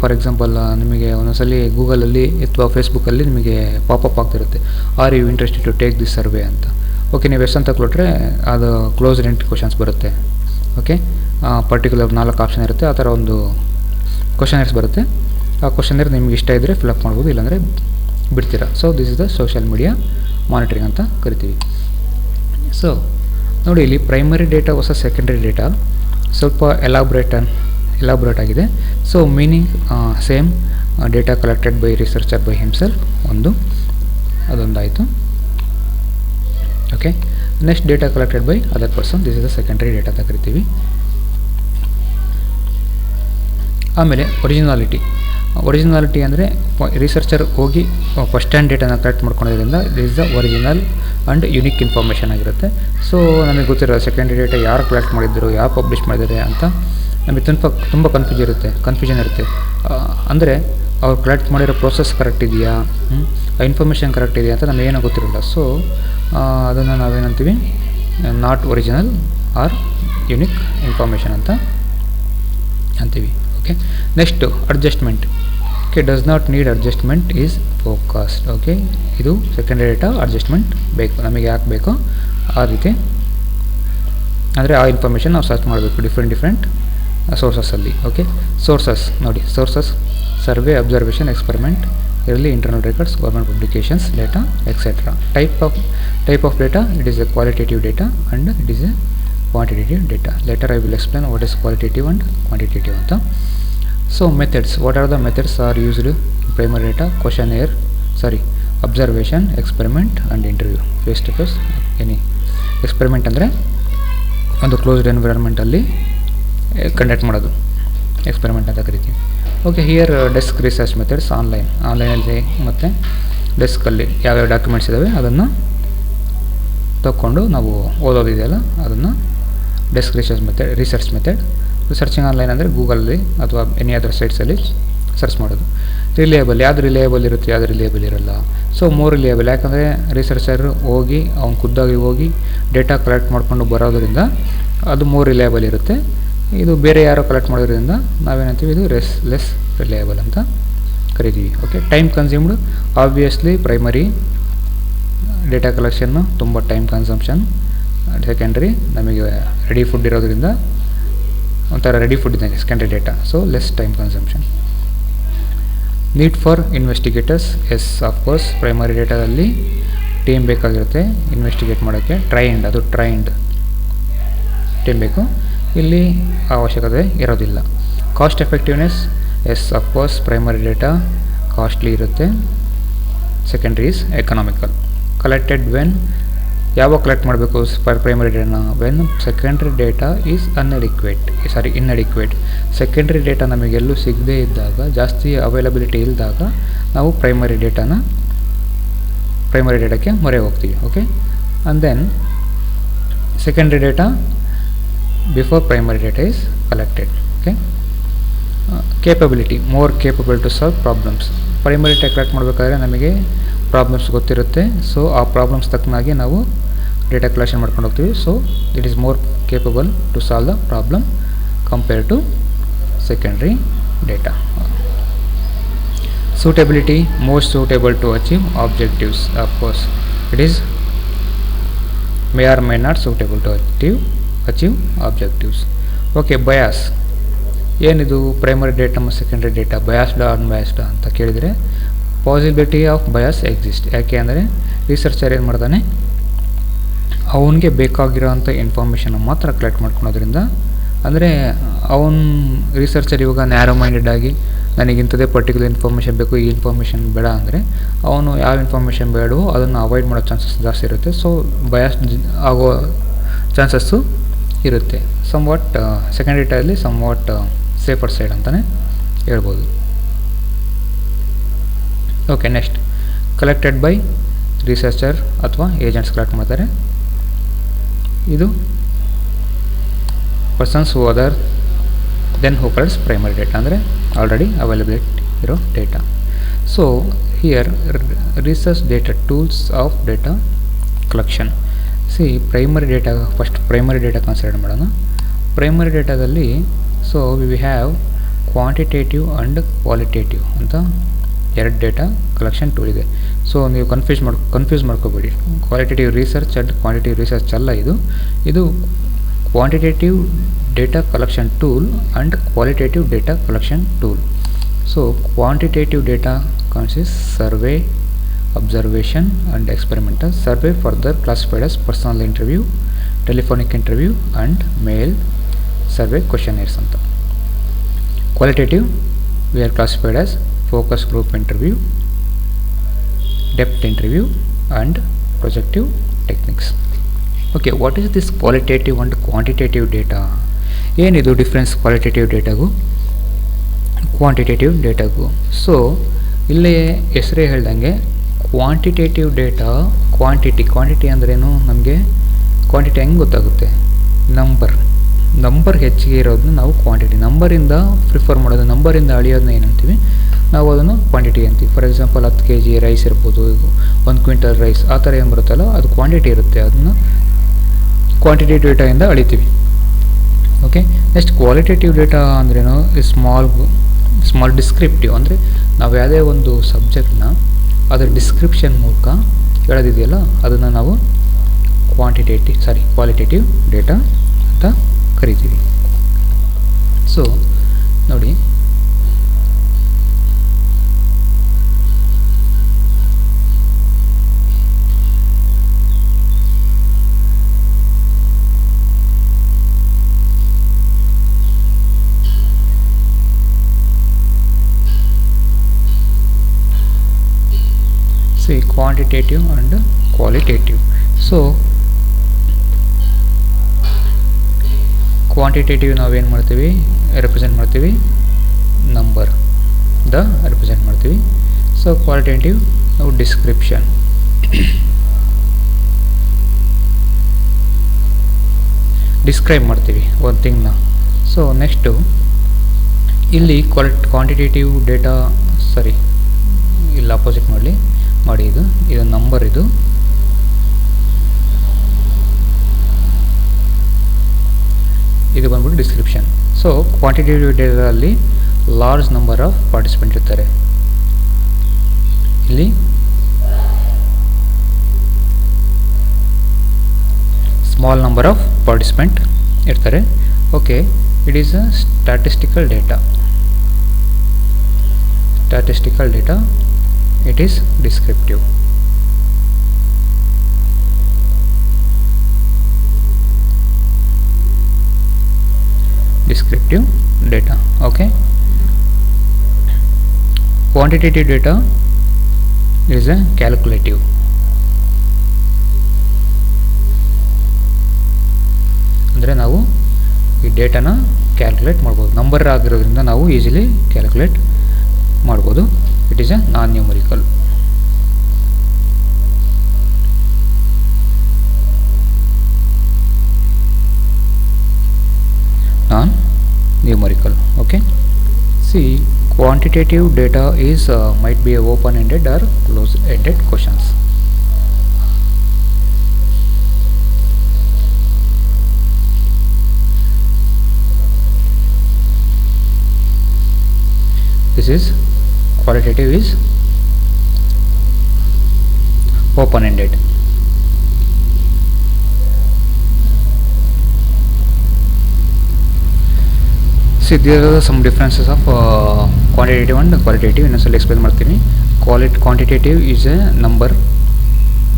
ಫಾರ್ ಎಕ್ಸಾಂಪಲ್, ನಿಮಗೆ ಒಂದೊಂದ್ಸಲಿ ಗೂಗಲಲ್ಲಿ ಅಥವಾ ಫೇಸ್ಬುಕ್ಕಲ್ಲಿ ನಿಮಗೆ ಪಾಪಪ್ ಆಗ್ತಿರುತ್ತೆ, are you interested to take this survey ಅಂತ. ಓಕೆ, ನೀವು ಎಸ್ ಅಂತ ಕೊಟ್ಟರೆ ಅದು ಕ್ಲೋಸ್ ಎಂಡ್ ಕ್ವಶನ್ಸ್ ಬರುತ್ತೆ. ಓಕೆ, ಪರ್ಟಿಕ್ಯುಲರ್ 4 ಆಪ್ಷನ್ ಇರುತ್ತೆ, ಆ ಥರ ಒಂದು ಕ್ವಶನರ್ಸ್ ಬರುತ್ತೆ. ಆ ಕ್ವಶನರ್ ನಿಮ್ಗೆ ಇಷ್ಟ ಇದ್ದರೆ ಫಿಲಪ್ ಮಾಡ್ಬೋದು, ಇಲ್ಲಾಂದರೆ ಬಿಡ್ತೀರಾ. So this is the social media monitoring ಅಂತ ಕರಿತೀವಿ. ಸೊ ನೋಡಿ, ಇಲ್ಲಿ ಪ್ರೈಮರಿ ಡೇಟಾ ಹೊಸ ಸೆಕೆಂಡರಿ ಡೇಟಾ ಸ್ವಲ್ಪ ಎಲಾಬ್ರೇಟ್ ಆಗಿದೆ. So meaning same, data collected by researcher by himself ಅದೊಂದಾಯಿತು. Okay, next data collected by other person, this is the secondary data ಅಂತ ಕರಿತೀವಿ. ಆಮೇಲೆ ಒರಿಜಿನಾಲಿಟಿ ಅಂದರೆ ರಿಸರ್ಚರ್ ಹೋಗಿ ಫಸ್ಟ್ ಹ್ಯಾಂಡ್ ಡೇಟಾನ ಕಲೆಕ್ಟ್ ಮಾಡ್ಕೊಳ್ಳೋದ್ರಿಂದ this is the original and unique information ಆಗಿರುತ್ತೆ. So ನಮಗೆ ಗೊತ್ತಿರೋ ಸೆಕೆಂಡರಿ ಡೇಟಾ ಯಾರು ಕಲೆಕ್ಟ್ ಮಾಡಿದ್ರು, ಯಾರು ಪಬ್ಲಿಷ್ ಮಾಡಿದ್ದಾರೆ ಅಂತ ನಮಗೆ ತುಂಬ ಕನ್ಫ್ಯೂಷನ್ ಇರುತ್ತೆ. ಅಂದರೆ ಅವ್ರು ಕಲೆಕ್ಟ್ ಮಾಡಿರೋ ಪ್ರೋಸೆಸ್ ಕರೆಕ್ಟ್ ಇದೆಯಾ, ಇನ್ಫಾರ್ಮೇಷನ್ ಕರೆಕ್ಟ್ ಇದೆಯಾ ಅಂತ ನಮಗೇನೋ ಗೊತ್ತಿರಲ್ಲ. ಸೊ ಅದನ್ನು ನಾವೇನಂತೀವಿ, not original or unique information ಅಂತ ಅಂತೀವಿ. Okay, next adjustment. Okay, does not need adjustment is focused. Okay, ಇದು ಸೆಕೆಂಡರಿ ಡೇಟಾ ಅಡ್ಜಸ್ಟ್ಮೆಂಟ್ ಬೇಕು, ನಮಗೆ ಯಾಕೆ ಬೇಕೋ ಆ ರೀತಿ. ಅಂದರೆ ಆ ಇನ್ಫಾರ್ಮೇಷನ್ ನಾವು ಸರ್ಚ್ ಮಾಡಬೇಕು ಡಿಫ್ರೆಂಟ್ ಸೋರ್ಸಸ್ಸಲ್ಲಿ. ಓಕೆ, ಸೋರ್ಸಸ್ ನೋಡಿ, ಸೋರ್ಸಸ್ ಸರ್ವೆ, ಅಬ್ಸರ್ವೇಷನ್, ಎಕ್ಸ್ಪೆರಿಮೆಂಟ್, ಇರಲಿ internal records, government publications, data etcetera. Type of data, it is A qualitative data and it is A quantitative data. Later I will explain what is qualitative and quantitative ಅಂತ. So methods, what are the methods are used in primary data? Questionnaire, observation, experiment and interview. Face to face, any experiment ಅಂದರೆ ಒಂದು closed ಎನ್ವಿರಾನ್ಮೆಂಟಲ್ಲಿ conduct ಮಾಡೋದು experiment ಅಂತ ಕರಿತೀವಿ. Okay, here desk research methods ಆನ್ಲೈನಲ್ಲಿ ಮತ್ತು ಡೆಸ್ಕಲ್ಲಿ ಯಾವ್ಯಾವ ಡಾಕ್ಯುಮೆಂಟ್ಸ್ ಇದ್ದಾವೆ ಅದನ್ನು ತಗೊಂಡು ನಾವು ಓದೋದಿದೆಯಲ್ಲ ಅದನ್ನು desk research method. Researching online ಅಂದರೆ ಗೂಗಲಲ್ಲಿ ಅಥವಾ ಎನಿ ಅದರ್ ಸೈಟ್ಸಲ್ಲಿ ಸರ್ಚ್ ಮಾಡೋದು. ರಿಲೇಯಬಲ್, ಯಾವುದು ರಿಲೇಯಬಲ್ ಇರುತ್ತೆ, ಯಾವುದು ರಿಲೇಯಬಲ್ ಇರಲ್ಲ. ಸೊ ಮೋರ್ ರಿಲೇಯಬಲ್, ಯಾಕಂದರೆ ರಿಸರ್ಚರ್ ಹೋಗಿ ಅವ್ನು ಖುದ್ದಾಗಿ ಹೋಗಿ ಡೇಟಾ ಕಲೆಕ್ಟ್ ಮಾಡಿಕೊಂಡು ಬರೋದರಿಂದ ಅದು ಮೋರ್ ರಿಲೇಯಬಲ್ ಇರುತ್ತೆ. ಇದು ಬೇರೆ ಯಾರೋ ಕಲೆಕ್ಟ್ ಮಾಡೋದ್ರಿಂದ ನಾವೇನಂತೀವಿ, ಇದು ಲೆಸ್ ರಿಲೇಯಬಲ್ ಅಂತ ಕರಿತೀವಿ. Okay, time consumed, obviously primary data ಕಲೆಕ್ಷನ್ನು ತುಂಬ ಟೈಮ್ ಕನ್ಸಂಪ್ಷನ್. ಸೆಕೆಂಡ್ರಿ ನಮಗೆ ರೆಡಿ ಫುಡ್ ಇರೋದ್ರಿಂದ ಒಂಥರ ರೆಡಿ ಫುಡ್ ಇದೆ secondary data, so less time consumption. Need for investigators, yes of course primary ಡೇಟಾದಲ್ಲಿ ಟೀಮ್ ಬೇಕಾಗಿರುತ್ತೆ ಇನ್ವೆಸ್ಟಿಗೇಟ್ ಮಾಡೋಕ್ಕೆ. ಟ್ರೈನ್ಡ್ ಟೀಮ್ ಬೇಕು, ಇಲ್ಲಿ ಅವಶ್ಯಕತೆ ಇರೋದಿಲ್ಲ. Cost effectiveness, yes of course primary data costly ಇರುತ್ತೆ. Secondary is economical. Collected when, ಯಾವಾಗ ಕಲೆಕ್ಟ್ ಮಾಡಬೇಕು ಪ್ರೈಮರಿ ಡೇಟಾನ? When secondary data is inadequate. Secondary data ನಮಗೆಲ್ಲೂ ಸಿಗದೇ ಇದ್ದಾಗ, ಜಾಸ್ತಿ ಅವೈಲಬಿಲಿಟಿ ಇಲ್ಲದಾಗ ನಾವು ಪ್ರೈಮರಿ ಡೇಟಾಕ್ಕೆ ಮೊರೆ ಹೋಗ್ತೀವಿ. Okay, and then secondary data before primary data is collected. Okay, capability, more capable to solve problems. Primary data collect ಮಾಡಬೇಕಾದ್ರೆ ನಮಗೆ ಪ್ರಾಬ್ಲಮ್ಸ್ ಗೊತ್ತಿರುತ್ತೆ. ಸೊ ಆ ಪ್ರಾಬ್ಲಮ್ಸ್ ತಕ್ಕನಾಗಿ ನಾವು ಡೇಟಾ ಕಲೆಕ್ಷನ್ ಮಾಡ್ಕೊಂಡು ಹೋಗ್ತೀವಿ. So it is more capable to solve the problem compare to secondary data. Suitability, most suitable to achieve objectives. Of course it is may or may not suitable to achieve objectives. Okay, bias, ಏನಿದು primary data ಮತ್ತು secondary data ಬಯಾಸ್ಡಾ ಅನ್ಬಯಾಸ್ಡಾ ಅಂತ ಕೇಳಿದರೆ possibility of bias exist. ಯಾಕೆ ಅಂದರೆ researcher ಏನು ಮಾಡ್ತಾನೆ, ಅವನಿಗೆ ಬೇಕಾಗಿರೋಂಥ ಇನ್ಫಾರ್ಮೇಷನ್ ಮಾತ್ರ ಕಲೆಕ್ಟ್ ಮಾಡ್ಕೊಳೋದ್ರಿಂದ. ಅಂದರೆ ಅವನು ರಿಸರ್ಚರ್ ಇವಾಗ ನ್ಯಾರೋ ಮೈಂಡೆಡ್ ಆಗಿ ನನಗಿಂಥದ್ದೇ ಪರ್ಟಿಕ್ಯುಲರ್ ಇನ್ಫಾರ್ಮೇಷನ್ ಬೇಕು, ಈ ಇನ್ಫಾರ್ಮೇಷನ್ ಬೇಡ ಅಂದರೆ ಅವನು ಯಾವ ಇನ್ಫಾರ್ಮೇಷನ್ ಬೇಡವೋ ಅದನ್ನು ಅವಾಯ್ಡ್ ಮಾಡೋ ಚಾನ್ಸಸ್ ಜಾಸ್ತಿ ಇರುತ್ತೆ. ಸೊ ಬಯಾಸ್ ಆಗೋ ಚಾನ್ಸಸ್ಸು ಇರುತ್ತೆ. ಸೆಕೆಂಡ್ ಡೇಟಾದಲ್ಲಿ ಸೇಫರ್ ಸೈಡ್ ಅಂತಲೇ ಹೇಳ್ಬೋದು. Okay, next collected by researcher ಅಥವಾ ಏಜೆಂಟ್ಸ್ ಕಲೆಕ್ಟ್ ಮಾಡ್ತಾರೆ. ಇದು persons who other then who collects primary data, ಅಂದರೆ ಆಲ್ರೆಡಿ ಅವೈಲಬಿಲಿಟಿ ಇರೋ data. So here research data, tools of data collection. Primary data, first primary data consider ಮಾಡೋಣ. Primary ಡೇಟಾದಲ್ಲಿ so we have quantitative and qualitative ಅಂತ ಎರಡು data collection tool ಇದೆ. So ನೀವು confuse ಮಾಡ್ಕೋಬೇಡಿ. Qualitative research and quantitative research ಅಲ್ಲ, ಇದು quantitative data collection tool and qualitative data collection tool. So quantitative data consist survey, observation and experimental. Survey further classified as personal interview, telephonic interview and mail survey questionnaires ಅಂತ. Qualitative we are classified as focus group interview, depth interview and projective techniques. Okay, what is this qualitative and quantitative data? ಏನಿದು difference qualitative ಡೇಟಾಗೂ quantitative ಡೇಟಾಗೂ? So ಇಲ್ಲೇ ಹೆಸರೇ ಹೇಳ್ದಂಗೆ quantitative data, quantity ಅಂದ್ರೇನು, ನಮಗೆ quantity ಹೆಂಗೆ ಗೊತ್ತಾಗುತ್ತೆ? Number ಹೆಚ್ಚಿಗೆ ಇರೋದನ್ನ ನಾವು ಕ್ವಾಂಟಿಟಿ, ನಂಬರಿಂದ ಪ್ರಿಫರ್ ಮಾಡೋದು, ನಂಬರಿಂದ ಅಳಿಯೋದನ್ನ ಏನಂತೀವಿ ನಾವು ಅದನ್ನು ಕ್ವಾಂಟಿಟಿ ಅಂತೀವಿ. ಫಾರ್ ಎಕ್ಸಾಂಪಲ್ 10 kg ರೈಸ್ ಇರ್ಬೋದು, 1 ಕ್ವಿಂಟಲ್ ರೈಸ್, ಆ ಥರ ಏನು ಬರುತ್ತಲ್ಲ ಅದು ಕ್ವಾಂಟಿಟಿ ಇರುತ್ತೆ, ಅದನ್ನು ಕ್ವಾಂಟಿಟಿ ಡೇಟಾಯಿಂದ ಅಳಿತೀವಿ. ಓಕೆ, ನೆಕ್ಸ್ಟ್ ಕ್ವಾಲಿಟೇಟಿವ್ ಡೇಟಾ ಅಂದ್ರೇನು, ಸ್ಮಾಲ್ ಡಿಸ್ಕ್ರಿಪ್ಟಿವ್, ಅಂದರೆ ನಾವು ಯಾವುದೇ ಒಂದು ಸಬ್ಜೆಕ್ಟ್ನ ಅದರ ಡಿಸ್ಕ್ರಿಪ್ಷನ್ ಮೂಲಕ ಹೇಳೋದಿದೆಯಲ್ಲ ಅದನ್ನು ನಾವು ಕ್ವಾಲಿಟೇಟಿವ್ ಡೇಟಾ ಅಂತ ಕರಿತೀವಿ. ಸೊ ನೋಡಿ, quantitative and qualitative. So quantitative ನಾವೇನು ಮಾಡ್ತೀವಿ, ರೆಪ್ರೆಸೆಂಟ್ ಮಾಡ್ತೀವಿ ನಂಬರ್ ದ ರೆಪ್ರೆಸೆಂಟ್ ಮಾಡ್ತೀವಿ. ಸೊ ಕ್ವಾಲಿಟೇಟಿವ್ ನಾವು ಡಿಸ್ಕ್ರಿಪ್ಷನ್, ಡಿಸ್ಕ್ರೈಬ್ ಮಾಡ್ತೀವಿ ಒಂದು ಥಿಂಗ್ನ. ಸೊ ನೆಕ್ಸ್ಟು ಇಲ್ಲಿ ಕ್ವಾಂಟಿಟೇಟಿವ್ ಡೇಟಾ, ಇಲ್ಲಿ ಅಪೋಸಿಟ್ ಮಾಡಿ ಇದು ನಂಬರ್, ಇದು ಬಂದ್ಬಿಟ್ಟು ಡಿಸ್ಕ್ರಿಪ್ಷನ್. ಸೊ ಕ್ವಾಂಟಿಟೇಟಿವ್ ಡೇಟಾದಲ್ಲಿ ಲಾರ್ಜ್ ನಂಬರ್ ಆಫ್ ಪಾರ್ಟಿಸಿಪೆಂಟ್ ಇರ್ತಾರೆ, ಇಲ್ಲಿ ಸ್ಮಾಲ್ ನಂಬರ್ ಆಫ್ ಪಾರ್ಟಿಸಿಪೆಂಟ್ ಇರ್ತಾರೆ. Okay, it is a statistical data, it is descriptive. Data. Okay, quantitative data is a calculative. ಅಂದರೆ ನಾವು ಈ ಡೇಟಾನ ಕ್ಯಾಲ್ಕುಲೇಟ್ ಮಾಡ್ಬೋದು, ನಂಬರ್ ಆಗಿರೋದ್ರಿಂದ ನಾವು ಈಸಿಲಿ ಕ್ಯಾಲ್ಕುಲೇಟ್ ಮಾಡ್ಬೋದು. It is A non numerical. Okay, see, quantitative data is might be open-ended or closed-ended questions. This is qualitative is open-ended. See, there are some differences of quantitative and qualitative. ಇನ್ನೊಂದ್ಸಲ explain ಮಾಡ್ತೀನಿ. Quantitative is a number,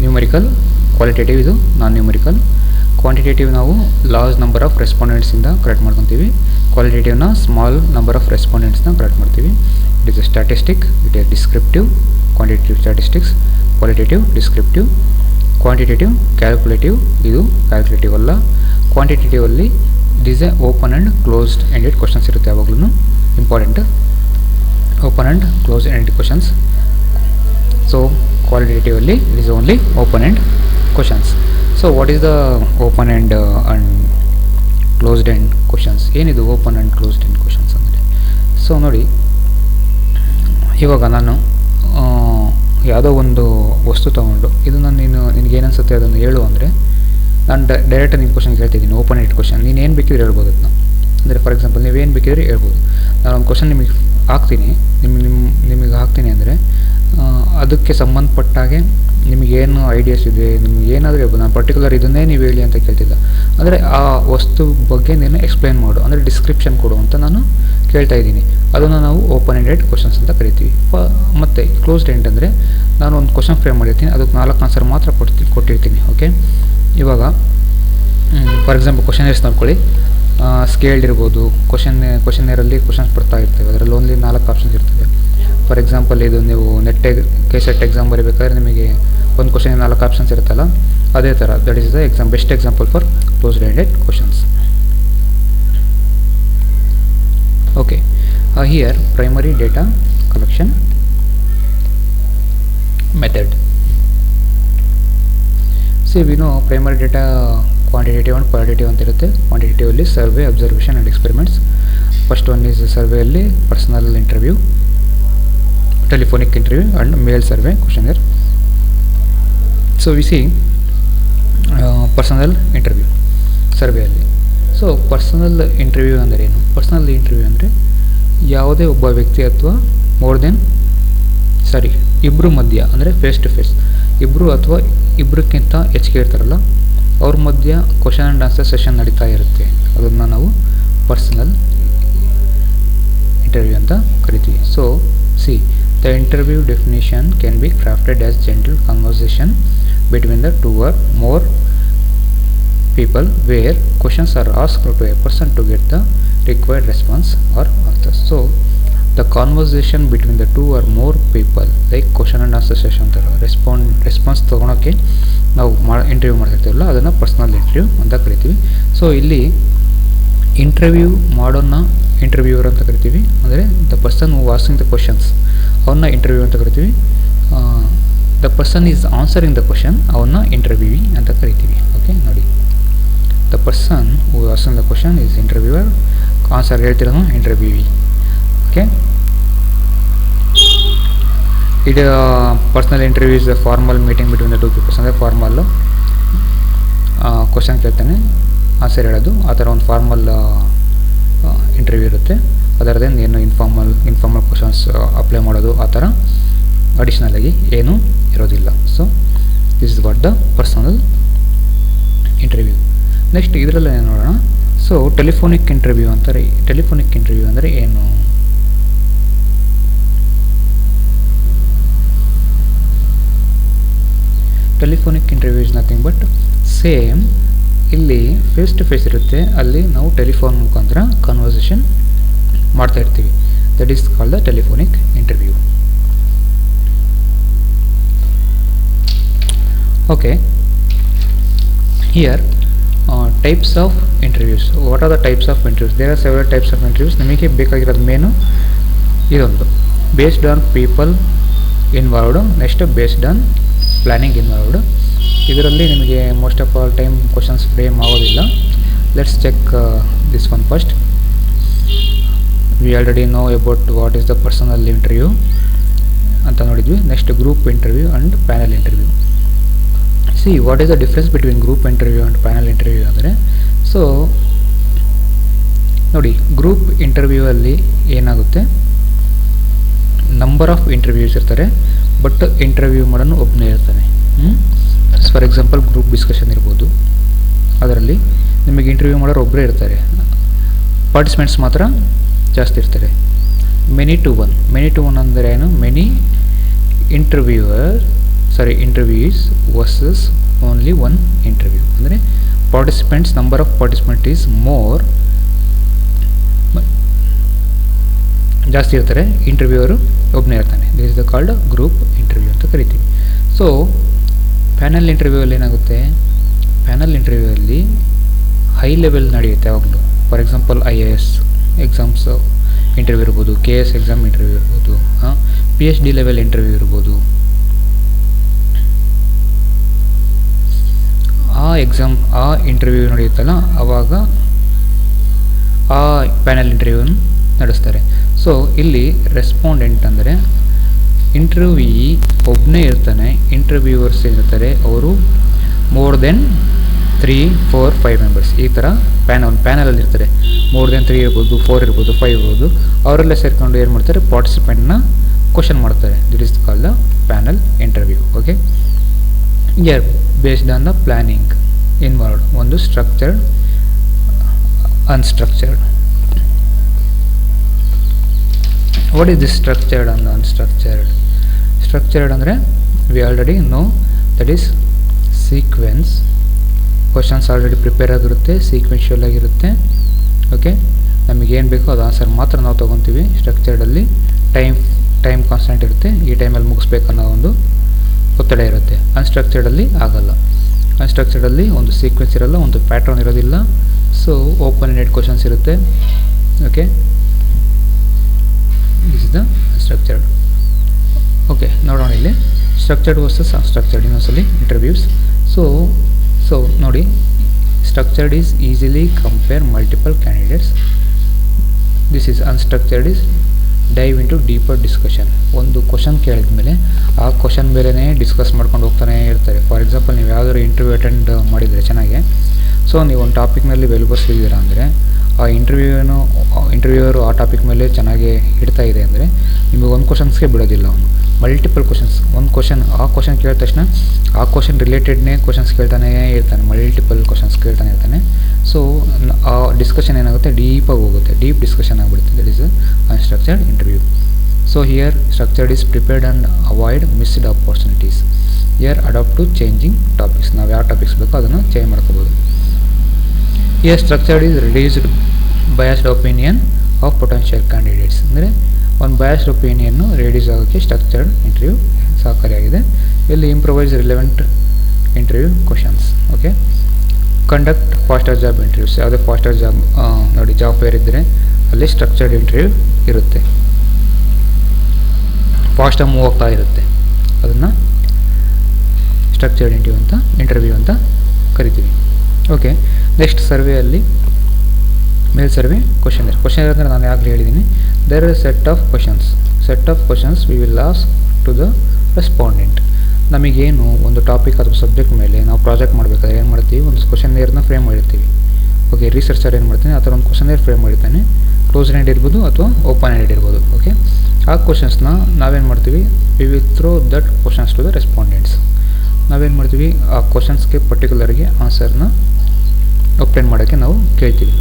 numerical. Qualitative ಇದು ನಾನ್ numerical. Quantitative ನಾವು large number of ರೆಸ್ಪಾಂಡೆಂಟ್ಸಿಂದ collect ಮಾಡ್ಕೊತೀವಿ, ಕ್ವಾಲಿಟೇಟಿವ್ನ small number of ರೆಸ್ಪಾಂಡೆಂಟ್ಸ್ನ collect ಮಾಡ್ತೀವಿ. It is A statistic, it is descriptive. Quantitative statistics, qualitative descriptive. Quantitative calculative, ಇದು calculative ಅಲ್ಲ. Quantitative ಅಲ್ಲಿ it is A open and closed ended questions ಇರುತ್ತೆ, ಯಾವಾಗಲೂ important. Open and close ended questions. So qualitative ಅಲ್ಲಿ it is only open and questions. So what is the open and closed end questions? ಏನಿದು open and closed end questions ಅಂದರೆ? So ನೋಡಿ, ಇವಾಗ ನಾನು ಯಾವುದೋ ಒಂದು ವಸ್ತು ತೊಗೊಂಡು ಇದನ್ನು ನಿನಗೇನು ಅನಿಸುತ್ತೆ ಅದನ್ನು ಹೇಳು ಅಂದರೆ, ನಾನು ಡೈರೆಕ್ಟಾಗಿ ನಿಮ್ಮ ಕ್ವಶನ್ ಕೇಳ್ತಿದ್ದೀನಿ, ಓಪನ್ ಎಂಡೆಡ್ ಕ್ವಶನ್. ನೀನು ಏನು ಬೇಕಿದ್ರೆ ಹೇಳ್ಬೋದು ಅದನ್ನ. ಅಂದರೆ ಫಾರ್ ಎಕ್ಸಾಂಪಲ್ ನೀವೇನು ಬೇಕಿದ್ರೆ ಹೇಳ್ಬೋದು. ನಾನು ಒಂದು ಕ್ವಶನ್ ನಿಮಗೆ ಹಾಕ್ತೀನಿ, ನಿಮಗೆ ಹಾಕ್ತೀನಿ ಅಂದರೆ ಅದಕ್ಕೆ ಸಂಬಂಧಪಟ್ಟಾಗೆ ನಿಮಗೇನು ಐಡಿಯಾಸ್ ಇದೆ, ನಿಮ್ಗೆ ಏನಾದರೂ ಹೇಳ್ಬೋದು. ನಾನು ಪರ್ಟಿಕ್ಯುಲರ್ ಇದನ್ನೇ ನೀವು ಹೇಳಿ ಅಂತ ಕೇಳ್ತಿಲ್ಲ, ಅಂದರೆ ಆ ವಸ್ತು ಬಗ್ಗೆ ನೀನು ಎಕ್ಸ್ಪ್ಲೈನ್ ಮಾಡು, ಅಂದರೆ ಡಿಸ್ಕ್ರಿಪ್ಷನ್ ಕೊಡು ಅಂತ ನಾನು ಕೇಳ್ತಾ ಇದ್ದೀನಿ. ಅದನ್ನು ನಾವು ಓಪನ್ ಎಂಡೆಡ್ ಕ್ವಶನ್ಸ್ ಅಂತ ಕರಿತೀವಿ. ಮತ್ತು ಕ್ಲೋಸ್ಡ್ ಎಂಡ್ ಅಂದರೆ ನಾನು ಒಂದು ಕ್ವಶನ್ ಫ್ರೇಮ್ ಮಾಡಿರ್ತೀನಿ, ಅದಕ್ಕೆ 4 ಆನ್ಸರ್ ಮಾತ್ರ ಕೊಟ್ಟಿರ್ತೀನಿ. ಓಕೆ, ಇವಾಗ ಫಾರ್ ಎಕ್ಸಾಂಪಲ್ ಕ್ವಶನೇರ್ಸ್ ನೋಡ್ಕೊಳ್ಳಿ. ಸ್ಕೇಲ್ಡ್ ಇರ್ಬೋದು, ಕ್ವಶನೇರಲ್ಲಿ ಕ್ವಶನ್ಸ್ ಬರ್ತಾ ಇರ್ತವೆ, ಅದರಲ್ಲಿ ಓನ್ಲಿ 4 ಆಪ್ಷನ್ಸ್ ಇರ್ತವೆ. ಫಾರ್ ಎಕ್ಸಾಂಪಲ್ ಇದು ನೀವು ಕೆಸೆಟ್ ಎಕ್ಸಾಮ್ ಬರೀಬೇಕಾದ್ರೆ ನಿಮಗೆ ಒಂದು ಕ್ವಶನ್ 4 ಆಪ್ಷನ್ಸ್ ಇರುತ್ತಲ್ಲ, ಅದೇ ಥರ. That is the best example for closed ended questions. Okay, here primary data collection method. See, we know primary data quantitative and qualitative ಅಂತ ಇರುತ್ತೆ. ಕ್ವಾಂಟಿಟೇಟಿವಲ್ಲಿ survey, observation and experiments. First one is ಸರ್ವೆಯಲ್ಲಿ personal interview, telephonic interview and mail survey questionnaire. So we see personal interview ಸರ್ವೆಯಲ್ಲಿ. So personal interview ಅಂದರೆ ಏನು? Personal interview ಅಂದರೆ ಯಾವುದೇ ಒಬ್ಬ ವ್ಯಕ್ತಿ ಅಥವಾ ಇಬ್ಬರು ಮಧ್ಯ, ಅಂದರೆ ಫೇಸ್ ಟು ಫೇಸ್ ಇಬ್ಬರು ಅಥವಾ ಇಬ್ಬರಕ್ಕಿಂತ ಹೆಚ್ಚಿಗೆ ಇರ್ತಾರಲ್ಲ ಅವ್ರ ಮಧ್ಯ ಕ್ವಶನ್ ಆ್ಯಂಡ್ ಆನ್ಸರ್ ಸೆಷನ್ ನಡೀತಾ ಇರುತ್ತೆ. ಅದನ್ನು ನಾವು ಪರ್ಸನಲ್ ಇಂಟರ್ವ್ಯೂ ಅಂತ ಕರಿತೀವಿ. So see the interview definition can be crafted as gentle conversation between the two or more people where questions are asked to a person to get the required response or answers. So the conversation between the two or more people, like question and answer session ಅಂತಾರೆ, response ತೊಗೊಳಕ್ಕೆ ನಾವು interview ಮಾಡ್ತಿರ್ತೀವಲ್ಲ ಅದನ್ನು personal interview ಅಂತ ಕರಿತೀವಿ. So ಇಲ್ಲಿ interview ಮಾಡೋನ್ನ interviewer ಅಂತ ಕರಿತೀವಿ, ಅಂದರೆ the person who asking the questions ಅವನ್ನ ಇಂಟರ್ವ್ಯೂ ಅಂತ ಕರಿತೀವಿ. The person is answering the question ಅವನ್ನ ಇಂಟರ್ವ್ಯೂವಿ ಅಂತ ಕರಿತೀವಿ. ಓಕೆ ನೋಡಿ, the person who asks the question is interviewer, answer ಹೇಳ್ತಿರೋನು interviewee. okay, it personal interview is a formal meeting between the two people. ಅಂದರೆ formal question ಕೇಳ್ತಾನೆ, answer ಹೇಳೋದು, ಆ ಥರ ಒಂದು ಫಾರ್ಮಲ್ ಇಂಟರ್ವ್ಯೂ ಇರುತ್ತೆ. ಅದರದ್ದೇನು ಏನು ಇನ್ಫಾರ್ಮಲ್ ಕ್ವಶನ್ಸ್ ಅಪ್ಲೈ ಮಾಡೋದು ಆ ಥರ ಅಡಿಷ್ನಲಾಗಿ ಏನೂ ಇರೋದಿಲ್ಲ. So this is what the personal interview. Next ಇದರಲ್ಲೇ ನೋಡೋಣ. ಸೊ ಟೆಲಿಫೋನಿಕ್ ಇಂಟರ್ವ್ಯೂ ಅಂತಾರೆ. ಟೆಲಿಫೋನಿಕ್ ಇಂಟರ್ವ್ಯೂ ಅಂದರೆ ಏನು? Telephonic interview is nothing but same ಇಲ್ಲಿ ಫೇಸ್ ಟು ಫೇಸ್ ಇರುತ್ತೆ, ಅಲ್ಲಿ ನಾವು ಟೆಲಿಫೋನ್ ಮುಖಾಂತರ ಕನ್ವರ್ಸೇಷನ್ ಮಾಡ್ತಾ ಇರ್ತೀವಿ. That is called the telephonic interview. Okay, here types of interviews. What are the types of interviews? There are several types of interviews. ನಿಮಗೆ ಬೇಕಾಗಿರೋದು main ಇದೊಂದು, based on people involved. Next based on planning involved. ಇದರಲ್ಲಿ ನಿಮಗೆ most of all time questions frame ಆಗೋದಿಲ್ಲ. Let's check this one first. We already know about what is the personal interview ಅಂತ ನೋಡಿದ್ವಿ. Next group interview and panel interview. See what is the difference between group interview and panel interview ಅಂದರೆ, so ನೋಡಿ, group interview ಅಲ್ಲಿ ಏನಾಗುತ್ತೆ, number of interviews ಇರ್ತಾರೆ, but interview ಮಾಡೋನು ಒಬ್ಬನೇ ಇರ್ತಾನೆ. ಫಾರ್ ಎಕ್ಸಾಂಪಲ್ ಗ್ರೂಪ್ ಡಿಸ್ಕಷನ್ ಇರ್ಬೋದು, ಅದರಲ್ಲಿ ನಿಮಗೆ ಇಂಟರ್ವ್ಯೂ ಮಾಡೋರು ಒಬ್ಬರೇ ಇರ್ತಾರೆ, ಪಾರ್ಟಿಸಿಪೆಂಟ್ಸ್ ಮಾತ್ರ ಜಾಸ್ತಿ ಇರ್ತಾರೆ. ಮೆನಿ ಟು ಒನ್ ಅಂದರೆ ಏನು? Many interviews versus only one interview. ಅಂದರೆ participants, number of participant is more, ಜಾಸ್ತಿ ಇರ್ತಾರೆ, ಇಂಟರ್ವ್ಯೂವರು ಒಬ್ಬನೇ ಇರ್ತಾನೆ. This is the called group interview ಅಂತ ಕರಿತೀವಿ. ಸೊ ಪ್ಯಾನಲ್ ಇಂಟರ್ವ್ಯೂ ಅಲ್ಲಿ ಏನಾಗುತ್ತೆ, ಪ್ಯಾನಲ್ ಇಂಟರ್ವ್ಯೂ ಅಲ್ಲಿ ಹೈ ಲೆವೆಲ್ ನಡೆಯುತ್ತೆ ಯಾವಾಗಲೂ. For example IAS exams interview ಇರ್ಬೋದು, KS ಎಕ್ಸಾಮ್ ಇಂಟರ್ವ್ಯೂ ಇರ್ಬೋದು, PhD ಲೆವೆಲ್ ಇಂಟರ್ವ್ಯೂ ಇರ್ಬೋದು. ಆ ಇಂಟರ್ವ್ಯೂ ನಡೆಯುತ್ತಲ್ಲ ಆವಾಗ ಆ ಪ್ಯಾನಲ್ ಇಂಟರ್ವ್ಯೂನ ನಡೆಸ್ತಾರೆ. ಸೊ ಇಲ್ಲಿ ರೆಸ್ಪಾಂಡೆಂಟ್ ಅಂದರೆ ಇಂಟರ್ವ್ಯೂಯಿ ಒಬ್ಬನೇ ಇರ್ತಾನೆ, ಇಂಟರ್ವ್ಯೂವರ್ಸ್ ಏನಿರ್ತಾರೆ ಅವರು ಮೋರ್ ದೆನ್ 3, 4, 5 ಮೆಂಬರ್ಸ್. ಈ ಥರ ಪ್ಯಾನಲಲ್ಲಿ ಇರ್ತಾರೆ. ಮೋರ್ ದೆನ್ 3 ಇರ್ಬೋದು, 4 ಇರ್ಬೋದು, 5 ಇರ್ಬೋದು. ಅವರೆಲ್ಲ ಸೇರಿಕೊಂಡು ಏನು ಮಾಡ್ತಾರೆ, ಪಾರ್ಟಿಸಿಪೆಂಟ್ನ ಕ್ವಶನ್ ಮಾಡ್ತಾರೆ. That is called the panel interview. Okay, here based on the planning involved. ಒಂದು structured, unstructured. What is this structured and unstructured? Structured ಅಂದರೆ we already know, that is sequence. Questions already prepare ಆಗಿರುತ್ತೆ, sequential ಆಗಿರುತ್ತೆ. Okay, ನಮಗೇನು ಬೇಕೋ ಅದು answer ಮಾತ್ರ ನಾವು ತೊಗೊತೀವಿ. ಸ್ಟ್ರಕ್ಚರ್ಡಲ್ಲಿ time constant ಇರುತ್ತೆ, ಈ ಟೈಮಲ್ಲಿ ಮುಗಿಸ್ಬೇಕನ್ನೋ ಒಂದು ಒತ್ತಡ ಇರುತ್ತೆ. ಅನ್ಸ್ಟ್ರಕ್ಚರ್ಡಲ್ಲಿ ಆಗಲ್ಲ. ಅನ್ಸ್ಟ್ರಕ್ಚರ್ಡಲ್ಲಿ ಒಂದು ಸೀಕ್ವೆನ್ಸ್ ಇರಲ್ಲ, ಒಂದು ಪ್ಯಾಟ್ರನ್ ಇರೋದಿಲ್ಲ. ಸೊ ಓಪನ್ ಎಂಡೆಡ್ ಕ್ವಶನ್ಸ್ ಇರುತ್ತೆ. Okay, this is the structured. Okay, ನೋಡೋಣ ಇಲ್ಲಿ ಸ್ಟ್ರಕ್ಚರ್ಡ್ ವರ್ಸಸ್ ಅನ್ಸ್ಟ್ರಕ್ಚರ್ಡ್ ಇನ್ನೊಂದ್ಸಲಿ ಇಂಟರ್ವ್ಯೂಸ್. ಸೊ ನೋಡಿ, Structured is easily compare multiple candidates. This is unstructured is dive into deeper discussion. ಒಂದು question ಕೇಳಿದ ಮೇಲೆ ಆ ಕ್ವಶನ್ ಮೇಲೇ ಡಿಸ್ಕಸ್ ಮಾಡ್ಕೊಂಡು ಹೋಗ್ತಾನೆ ಇರ್ತಾರೆ. ಫಾರ್ ಎಕ್ಸಾಂಪಲ್ ನೀವು ಯಾವುದಾದ್ರು ಇಂಟರ್ವ್ಯೂ ಅಟೆಂಡ್ ಮಾಡಿದರೆ ಚೆನ್ನಾಗಿ, ಸೊ ನೀವು ಒಂದು ಟಾಪಿಕ್ನಲ್ಲಿ ವೆಲ್ ಬರ್ಸಿದ್ದೀರಾ ಅಂದರೆ ಆ ಇಂಟರ್ವ್ಯೂವರು ಆ ಟಾಪಿಕ್ ಮೇಲೆ ಚೆನ್ನಾಗಿ ಇಡ್ತಾ ಇದೆ ಅಂದರೆ ನಿಮಗೆ ಒಂದು ಕ್ವಶನ್ಸ್ಗೆ ಬಿಡೋದಿಲ್ಲ ಅವನು. ಮಲ್ಟಿಪಲ್ ಕ್ವಶನ್ಸ್, ಒಂದು ಕ್ವಶನ್ ಆ ಕ್ವಶನ್ ಕೇಳಿದ ತಕ್ಷಣ ಆ ಕ್ವಶನ್ ರಿಲೇಟೆಡ್ನೇ ಕ್ವಶನ್ಸ್ ಕೇಳ್ತಾನೇ ಇರ್ತಾನೆ, ಮಲ್ಟಿಪಲ್ ಕ್ವಶನ್ಸ್ ಕೇಳ್ತಾನೆ ಇರ್ತಾನೆ. ಸೊ ಆ ಡಿಸ್ಕಷನ್ ಏನಾಗುತ್ತೆ, ಡೀಪಾಗಿ ಹೋಗುತ್ತೆ, ಡೀಪ್ ಡಿಸ್ಕಷನ್ ಆಗಿಬಿಡುತ್ತೆ. That is unstructured interview. So here structured is prepared and avoid missed opportunities. Here adapt to changing topics. ನಾವು ಯಾವ ಟಾಪಿಕ್ಸ್ ಬೇಕೋ ಅದನ್ನು ಚೇಂಜ್ ಮಾಡ್ಕೋಬೋದು. Here structured is reduced biased opinion of potential candidates. ಅಂದರೆ ಒಂದು biased ಒಪಿನಿಯನ್ನು reduce ಆಗೋಕ್ಕೆ structured interview ಸಹಕಾರಿಯಾಗಿದೆ. ಇಲ್ಲಿ improvise relevant interview questions. Okay, conduct faster job interviews. ಯಾವುದೇ ಫಾಸ್ಟರ್ ಜಾಬ್ ನೋಡಿ, ಜಾಬ್ ಫೇರ್ ಇದ್ದರೆ ಅಲ್ಲಿ ಸ್ಟ್ರಕ್ಚರ್ಡ್ ಇಂಟರ್ವ್ಯೂ ಇರುತ್ತೆ, ಫಾಸ್ಟಾಗಿ ಮೂವ್ ಆಗ್ತಾ ಇರುತ್ತೆ. ಅದನ್ನು ಸ್ಟ್ರಕ್ಚರ್ಡ್ ಇಂಟರ್ವ್ಯೂ ಅಂತ ಕರಿತೀವಿ. ಓಕೆ, ನೆಕ್ಸ್ಟ್ ಸರ್ವೆಯಲ್ಲಿ ಮೇಲ್ ಸರ್ವೆ ಕ್ವಶನ್ ಅಂದರೆ ನಾನು ಆಗಲೇ ಹೇಳಿದ್ದೀನಿ, there is set of questions we will ask to the respondent. ನಮಗೇನು ಒಂದು ಟಾಪಿಕ್ ಅಥವಾ ಸಬ್ಜೆಕ್ಟ್ ಮೇಲೆ ನಾವು ಪ್ರಾಜೆಕ್ಟ್ ಮಾಡಬೇಕಾದ್ರೆ ಏನು ಮಾಡ್ತೀವಿ, ಒಂದು ಕ್ವಶನ್ನೇರ್ನ ಫ್ರೇಮ್ ಮಾಡಿರ್ತೀವಿ. ಓಕೆ, ರಿಸರ್ಚರ್ ಏನು ಮಾಡ್ತಾನೆ, ಆ ಥರ ಒಂದು ಕ್ವಶನ್ನೇರ್ ಫ್ರೇಮ್ ಮಾಡಿರ್ತಾನೆ. ಕ್ಲೋಸ್ ಎಂಡೆಡ್ ಇರ್ಬೋದು ಅಥವಾ ಓಪನ್ ಎಂಡೆಡ್ ಇರ್ಬೋದು. ಓಕೆ, ಆ ಕ್ವಶನ್ಸ್ನ ನಾವೇನು ಮಾಡ್ತೀವಿ, we will throw that questions to the respondents. ನಾವೇನು ಮಾಡ್ತೀವಿ, ಆ ಕ್ವಶನ್ಸ್ಗೆ ಪರ್ಟಿಕ್ಯುಲರ್ಗೆ ಆನ್ಸರ್ನ ಒಪ್ಟೈನ್ ಮಾಡೋಕ್ಕೆ ನಾವು ಕೇಳ್ತೀವಿ.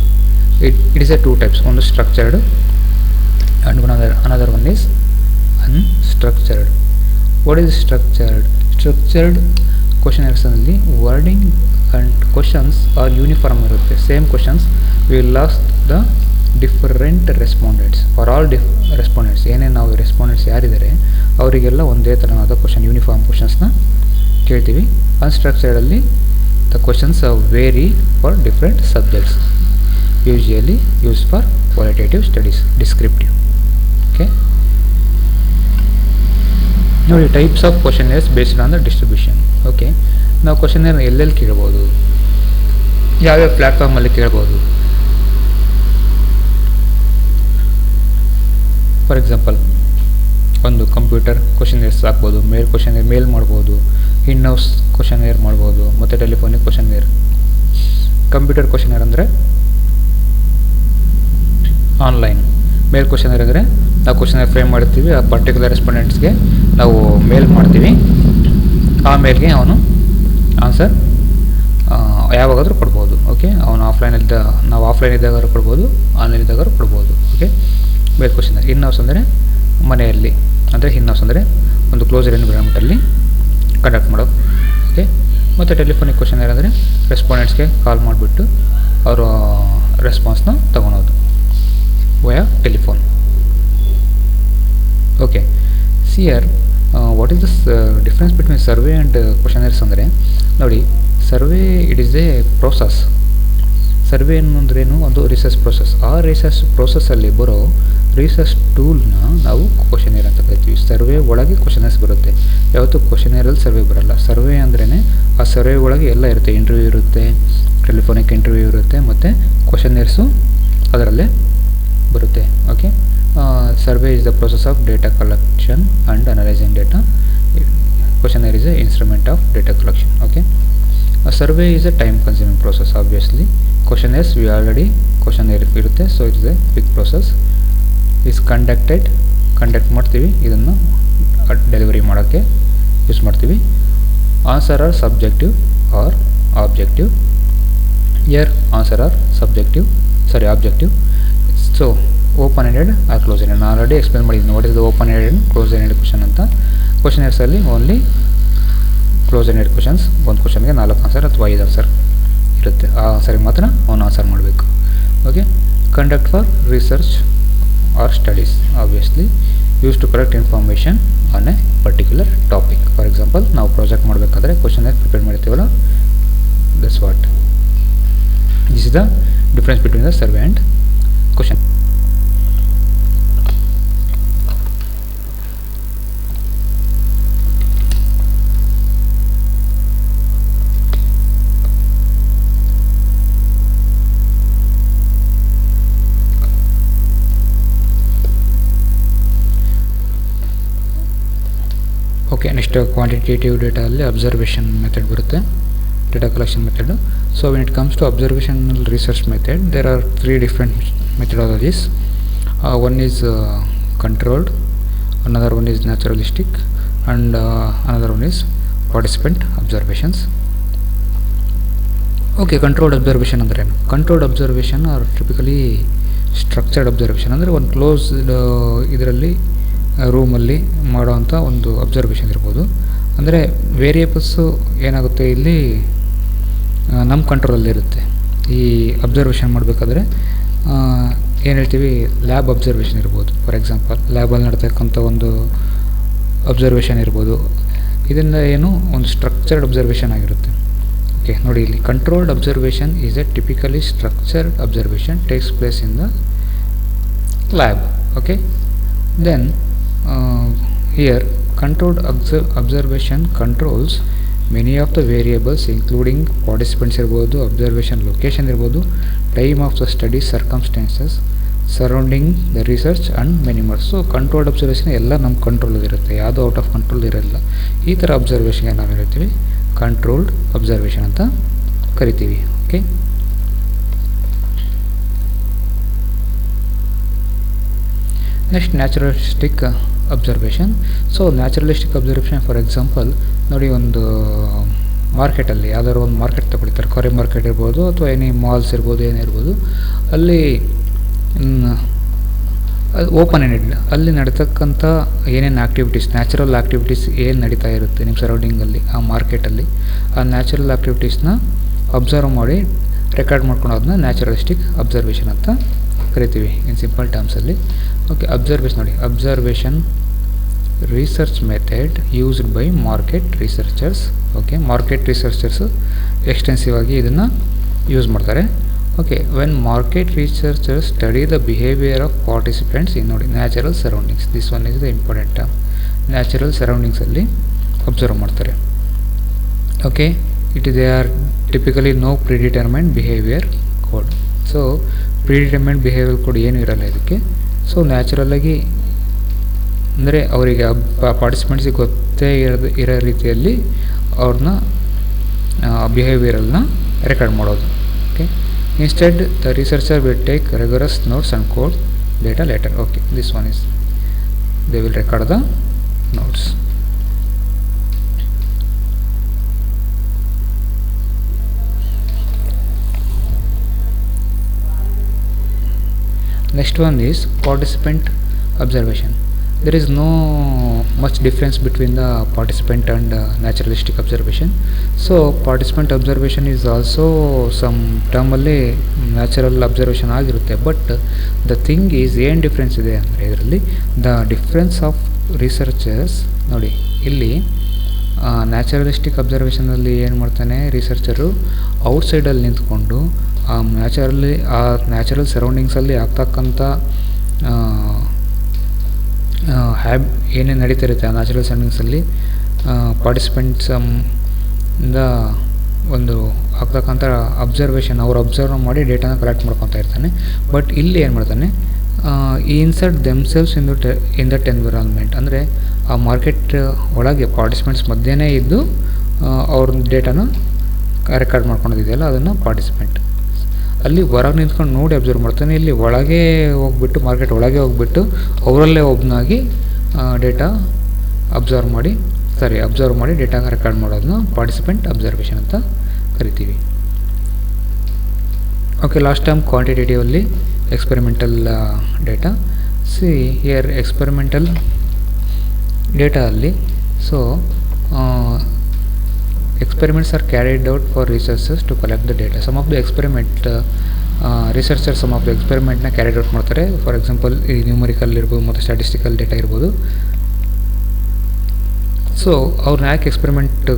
It is a two types, ಒಂದು structured and another one is unstructured. What is structured ಕ್ವಶನ್ಸಲ್ಲಿ wording and questions are uniform ಇರುತ್ತೆ. Same questions will ask the different respondents for all respondents. ಏನೇನು ನಾವು ರೆಸ್ಪಾಂಡೆಂಟ್ಸ್ ಯಾರಿದ್ದಾರೆ ಅವರಿಗೆಲ್ಲ ಒಂದೇ ಥರನಾದ ಕ್ವಶನ್, ಯೂನಿಫಾರ್ಮ್ ಕ್ವಶನ್ಸ್ನ ಕೇಳ್ತೀವಿ. ಅನ್ಸ್ಟ್ರಕ್ಚರ್ಡಲ್ಲಿ the questions vary for different subjects, usually use for qualitative studies, descriptive. Okay, ನೋಡಿ, types of questionnaires based on the distribution. Okay, ನಾವು ಕ್ವಶನ್ನೇರ್ನ ಎಲ್ಲೆಲ್ಲಿ ಕೇಳ್ಬೋದು, ಯಾವ್ಯಾವ ಪ್ಲ್ಯಾಟ್ಫಾರ್ಮಲ್ಲಿ ಕೇಳ್ಬೋದು. ಫಾರ್ ಎಕ್ಸಾಂಪಲ್, ಒಂದು ಕಂಪ್ಯೂಟರ್ ಕ್ವಶನ್ನೇರ್ಸ್ ಹಾಕ್ಬೋದು, ಮೇಲ್ ಮಾಡ್ಬೋದು, ಇನ್ ಹೌಸ್ ಕ್ವಶನ್ನೇರ್ ಮಾಡ್ಬೋದು, ಮತ್ತು ಟೆಲಿಫೋನಿಕ್ ಕ್ವಶನ್ನೇರ್. ಕಂಪ್ಯೂಟರ್ ಕ್ವಶನ್ನೇರ್ ಅಂದರೆ ಆನ್ಲೈನ್, ಮೇಲ್ ಕ್ವಶನ್ನೇರ್ ಅಂದರೆ ನಾವು ಕ್ವಶನ್ನೇರ್ ಫ್ರೇಮ್ ಮಾಡ್ತೀವಿ, ಆ ಪರ್ಟಿಕ್ಯುಲರ್ ರೆಸ್ಪಾಂಡೆಂಟ್ಸ್ಗೆ ನಾವು ಮೇಲ್ ಮಾಡ್ತೀವಿ. ಆ ಮೇಲ್ಗೆ ಅವನು ಆನ್ಸರ್ ಯಾವಾಗಾದರೂ ಕೊಡ್ಬೋದು. ಓಕೆ, ಅವನು ನಾವು ಆಫ್ಲೈನ್ ಇದ್ದಾಗಾದ್ರೂ ಕೊಡ್ಬೋದು, ಆನ್ಲೈನ್ ಇದ್ದಾಗಾದ್ರೂ ಕೊಡ್ಬೋದು. ಓಕೆ, ಮೇಲ್ ಕ್ವಶನ್ನೇರ್. ಇನ್ ಹೌಸ್ ಅಂದರೆ ಮನೆಯಲ್ಲಿ, ಅಂದರೆ ಇನ್ ಹೌಸ್ ಅಂದರೆ ಒಂದು ಕ್ಲೋಸ್ಡ್ ಎನ್ವಿರಾನ್ಮೆಂಟಲ್ಲಿ ಕಂಡಕ್ಟ್ ಮಾಡೋದು. ಓಕೆ, ಮತ್ತು ಟೆಲಿಫೋನಿಕ್ ಕ್ವಶನ್ನೇರ್ ಅಂದರೆ ರೆಸ್ಪಾಂಡೆಂಟ್ಸ್ಗೆ ಕಾಲ್ ಮಾಡಿಬಿಟ್ಟು ಅವರ ರೆಸ್ಪಾನ್ಸ್ನ ತೊಗೊಳೋದು via telephone. Okay, see here what is the difference between survey and questionnaires ಅಂದರೆ ನೋಡಿ, survey it is a process. Survey ಅನ್ನೋದ್ರೇನು, ಒಂದು ರಿಸರ್ಚ್ ಪ್ರೋಸೆಸ್. ಆ ರಿಸರ್ಚ್ ಪ್ರೋಸೆಸ್ಸಲ್ಲಿ ಬರೋ ರಿಸರ್ಚ್ ಟೂಲ್ನ ನಾವು ಕ್ವಶನ್ನೇರ್ ಅಂತ ಕರಿತೀವಿ. ಸರ್ವೆ ಒಳಗೆ ಕ್ವಶನ್ನೇರ್ಸ್ ಬರುತ್ತೆ, ಯಾವತ್ತೂ ಕ್ವಶನ್ನೇರಲ್ಲಿ ಸರ್ವೆ ಬರಲ್ಲ. ಸರ್ವೆ ಅಂದ್ರೇ ಆ ಸರ್ವೆ ಒಳಗೆ ಎಲ್ಲ ಇರುತ್ತೆ, ಇಂಟರ್ವ್ಯೂ ಇರುತ್ತೆ, ಟೆಲಿಫೋನಿಕ್ ಇಂಟರ್ವ್ಯೂ ಇರುತ್ತೆ, ಮತ್ತು ಕ್ವಶನ್ನೇರ್ಸು ಅದರಲ್ಲೇ ಬರುತ್ತೆ. Okay, survey is the process of data collection and analyzing data. Questionnaire is an instrument of data collection. Okay, a survey is a time consuming process. Obviously, questionnaires we already questionnaire irutte, so it is a quick process. Is conduct ಮಾಡ್ತೀವಿ, ಇದನ್ನು delivery ಮಾಡೋಕ್ಕೆ use ಮಾಡ್ತೀವಿ. Answer are subjective or objective. Here answer are objective. So open ended or close ended. ನಾನು already explain ಮಾಡಿದ್ದೀನಿ what is the open ended close ended question ಅಂತ. ಕ್ವಶನ್ನೇರ್ಸಲ್ಲಿ only close ended questions, ಒಂದು ಕ್ವಶನ್ಗೆ 4 answer ಅಥವಾ 5 answer ಇರುತ್ತೆ. ಆ ಆನ್ಸರಿಗೆ ಮಾತ್ರ ಅವನು ಆನ್ಸರ್ ಮಾಡಬೇಕು. Okay, conduct for research or studies, obviously use to collect information on a particular topic. For example, ನಾವು ಪ್ರಾಜೆಕ್ಟ್ ಮಾಡಬೇಕಾದ್ರೆ ಕ್ವಶನ್ನೇರ್ ಪ್ರಿಪೇರ್ ಮಾಡ್ತೀವಲ್ಲ, that's what this is the difference between the survey and question. Okay, next quantitative data ಅಲ್ಲಿ observation method ಬರುತ್ತೆ, data collection method. So when it comes to observational research method, there are 3 different methodologies. One is controlled, another one is naturalistic, and another one is participant observations. Okay, controlled observation ಅಂದ್ರೆ ಏನು? Controlled observation are typically structured observation. ಅಂದರೆ ಒಂದು closed ಇದರಲ್ಲಿ ರೂಮಲ್ಲಿ ಮಾಡೋವಂಥ ಒಂದು observation ಇರ್ಬೋದು. ಅಂದರೆ ವೇರಿಯೇಬಲ್ಸು ಏನಾಗುತ್ತೆ ಇಲ್ಲಿ ನಮ್ಮ ಕಂಟ್ರೋಲಲ್ಲಿರುತ್ತೆ. ಈ ಅಬ್ಸರ್ವೇಷನ್ ಮಾಡಬೇಕಾದ್ರೆ ಏನು ಹೇಳ್ತೀವಿ, ಲ್ಯಾಬ್ ಅಬ್ಸರ್ವೇಷನ್ ಇರ್ಬೋದು. ಫಾರ್ ಎಕ್ಸಾಂಪಲ್ ಲ್ಯಾಬಲ್ಲಿ ನಡ್ತಕ್ಕಂಥ ಒಂದು ಅಬ್ಸರ್ವೇಷನ್ ಇರ್ಬೋದು. ಇದರಿಂದ ಏನು ಒಂದು ಸ್ಟ್ರಕ್ಚರ್ಡ್ ಅಬ್ಸರ್ವೇಷನ್ ಆಗಿರುತ್ತೆ. ಓಕೆ, ನೋಡಿ ಇಲ್ಲಿ controlled observation is a typically structured observation takes place in the lab. Okay, then here controlled observation controls many of the variables including participants ಇರ್ಬೋದು, ಅಬ್ಸರ್ವೇಷನ್ ಲೊಕೇಶನ್ ಇರ್ಬೋದು, time of the study, circumstances surrounding the research and many more. So controlled observation ಎಲ್ಲ ನಮ್ಮ ಕಂಟ್ರೋಲಲ್ಲಿರುತ್ತೆ, ಯಾವುದೋ out of control ಇರೋಲ್ಲ. ಈ ಥರ ಅಬ್ಸರ್ವೇಷನ್ಗೆ ನಾವು ಹೇಳ್ತೀವಿ ಕಂಟ್ರೋಲ್ಡ್ ಅಬ್ಸರ್ವೇಷನ್ ಅಂತ ಕರಿತೀವಿ. Okay, next naturalistic observation. So naturalistic observation for example ನೋಡಿ, ಒಂದು ಮಾರ್ಕೆಟಲ್ಲಿ ಯಾವ್ದಾದ್ರು ಒಂದು ಮಾರ್ಕೆಟ್ ತಗೊಳ್ತಾರೆ, ಕೊರೆ ಮಾರ್ಕೆಟ್ ಇರ್ಬೋದು ಅಥವಾ ಏನೇ ಮಾಲ್ಸ್ ಇರ್ಬೋದು, ಏನೇ ಇರ್ಬೋದು, ಅಲ್ಲಿ ಓಪನ್ ಎಂಡೆಡ್ ಅಲ್ಲಿ ನಡೀತಕ್ಕಂಥ ಏನೇನು ಆ್ಯಕ್ಟಿವಿಟೀಸ್, ನ್ಯಾಚುರಲ್ ಆ್ಯಕ್ಟಿವಿಟೀಸ್ ಏನು ನಡೀತಾ ಇರುತ್ತೆ ನಿಮ್ಮ ಸರೌಂಡಿಂಗಲ್ಲಿ, ಆ ಮಾರ್ಕೆಟಲ್ಲಿ ಆ ನ್ಯಾಚುರಲ್ ಆ್ಯಕ್ಟಿವಿಟೀಸ್ನ ಅಬ್ಸರ್ವ್ ಮಾಡಿ ರೆಕಾರ್ಡ್ ಮಾಡ್ಕೊಳೋದನ್ನ ನ್ಯಾಚುರಲಿಸ್ಟಿಕ್ ಅಬ್ಸರ್ವೇಷನ್ ಅಂತ ಕರಿತೀವಿ ಇನ್ ಸಿಂಪಲ್ ಟರ್ಮ್ಸಲ್ಲಿ. ಓಕೆ, ಅಬ್ಸರ್ವೇಷನ್ ನೋಡಿ, observation research method used by market researchers. Okay, market researchers extensive ಆಗಿ ಇದನ್ನು ಯೂಸ್ ಮಾಡ್ತಾರೆ. Okay, when market researchers study the behaviour of participants in ನೋಡಿ natural surroundings, this one is the important term. Natural ಸರೌಂಡಿಂಗ್ಸಲ್ಲಿ observe ಮಾಡ್ತಾರೆ. Okay, they are typically no predetermined behaviour code. So predetermined behaviour code ಏನೂ ಇರಲ್ಲ ಇದಕ್ಕೆ. So ನ್ಯಾಚುರಲ್ಲಾಗಿ ಅಂದರೆ ಅವರಿಗೆ ಪಾರ್ಟಿಸಿಪೆಂಟ್ಸಿಗೆ ಗೊತ್ತೇ ಇರೋ ರೀತಿಯಲ್ಲಿ ಅವ್ರನ್ನ ಬಿಹೇವಿಯರಲ್ನ ರೆಕಾರ್ಡ್ ಮಾಡೋದು. Okay, instead the researcher will take regulars notes and code data later. Okay, this one is they will record the notes. Next one is participant observation. There is no much difference between the participant and naturalistic observation. So participant observation is also some term alli natural observation ಆಗಿರುತ್ತೆ. But the thing is ಏನು difference ಇದೆ ಅಂದರೆ ಇದರಲ್ಲಿ the difference of researchers ನೋಡಿ, ಇಲ್ಲಿ naturalistic ಅಬ್ಸರ್ವೇಷನಲ್ಲಿ ಏನು ಮಾಡ್ತಾನೆ ರಿಸರ್ಚರು ಔಟ್ಸೈಡಲ್ಲಿ ನಿಂತ್ಕೊಂಡು ಆ ನ್ಯಾಚುರಲ್ ಸರೌಂಡಿಂಗ್ಸಲ್ಲಿ ಆಗ್ತಕ್ಕಂಥ ಏನೇನು ನಡೀತಿರುತ್ತೆ ಆ ನ್ಯಾಚುರಲ್ ಸರೌಂಡಿಂಗ್ಸಲ್ಲಿ ಪಾರ್ಟಿಸಿಪೆಂಟ್ಸ್ ಇಂದ ಒಂದು ಆಗ್ತಕ್ಕಂಥ ಅಬ್ಸರ್ವೇಷನ್ ಅವ್ರು ಅಬ್ಸರ್ವ್ ಮಾಡಿ ಡೇಟಾನ ಕಲೆಕ್ಟ್ ಮಾಡ್ಕೊತಾ ಇರ್ತಾನೆ. ಬಟ್ ಇಲ್ಲಿ ಏನು ಮಾಡ್ತಾನೆ, insert themselves in that environment, ಅಂದರೆ ಆ ಮಾರ್ಕೆಟ್ ಒಳಗೆ ಪಾರ್ಟಿಸಿಪೆಂಟ್ಸ್ ಮಧ್ಯೆನೇ ಇದ್ದು ಅವ್ರ ಡೇಟಾನ ರೆಕಾರ್ಡ್ ಮಾಡ್ಕೊಳೋದಿದೆಯಲ್ಲ ಅದನ್ನು ಪಾರ್ಟಿಸಿಪೆಂಟ್. ಅಲ್ಲಿ ಹೊರಗೆ ನಿಂತ್ಕೊಂಡು ನೋಡಿ ಅಬ್ಸರ್ವ್ ಮಾಡ್ತಾನೆ. ಇಲ್ಲಿ ಒಳಗೆ ಹೋಗ್ಬಿಟ್ಟು ಮಾರ್ಕೆಟ್ ಒಳಗೆ ಹೋಗ್ಬಿಟ್ಟು ಅವರಲ್ಲೇ ಒಬ್ಬನಾಗಿ ಡೇಟಾ ಅಬ್ಸರ್ವ್ ಮಾಡಿ ಡೇಟಾ ರೆಕಾರ್ಡ್ ಮಾಡೋದನ್ನ ಪಾರ್ಟಿಸಿಪೆಂಟ್ ಅಬ್ಸರ್ವೇಷನ್ ಅಂತ ಕರಿತೀವಿ. ಓಕೆ, ಲಾಸ್ಟ್ ಟೈಮ್ ಕ್ವಾಂಟಿಟೇಟಿವಲ್ಲಿ experimental data. See here experimental data ಅಲ್ಲಿ so experiments are carried out for researchers to collect the data. Some of the researchers some of the experiment carried out ಮಾಡ್ತಾರೆ. For example ಈ numerical ಇರ್ಬೋದು ಮತ್ತು statistical data ಇರ್ಬೋದು. So ಅವ್ರನ್ನ ಯಾಕೆ experiment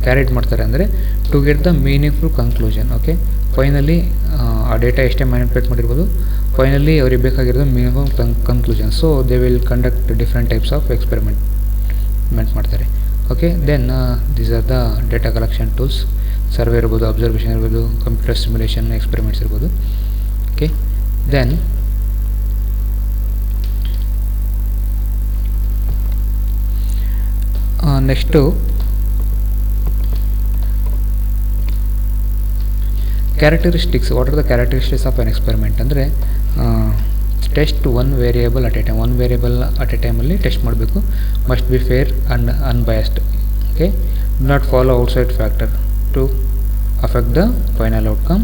carried ಮಾಡ್ತಾರೆ ಅಂದರೆ to get the meaningful conclusion. Okay, finally ಆ ಡೇಟಾ ಎಷ್ಟೇ ಮ್ಯಾನಿಪುಲೇಟ್ ಮಾಡಿರ್ಬೋದು, ಫೈನಲಿ ಅವ್ರಿಗೆ ಬೇಕಾಗಿರೋದು meaningful conclusion. So they will conduct different types of experiment ಮಾಡ್ತಾರೆ. Okay, then these are the data collection tools. Survey ಇರ್ಬೋದು, observation ಇರ್ಬೋದು, ಕಂಪ್ಯೂಟರ್ ಸಿಮ್ಯುಲೇಷನ್ ಎಕ್ಸ್ಪೆರಿಮೆಂಟ್ಸ್ ಇರ್ಬೋದು. Okay, then next characteristics. What are the characteristics of an experiment ಅಂದರೆ test one variable at a time. One variable at a ಟೈಮಲ್ಲಿ test ಮಾಡಬೇಕು. Must be fair and unbiased. Okay, do not follow outside factor to affect the final outcome.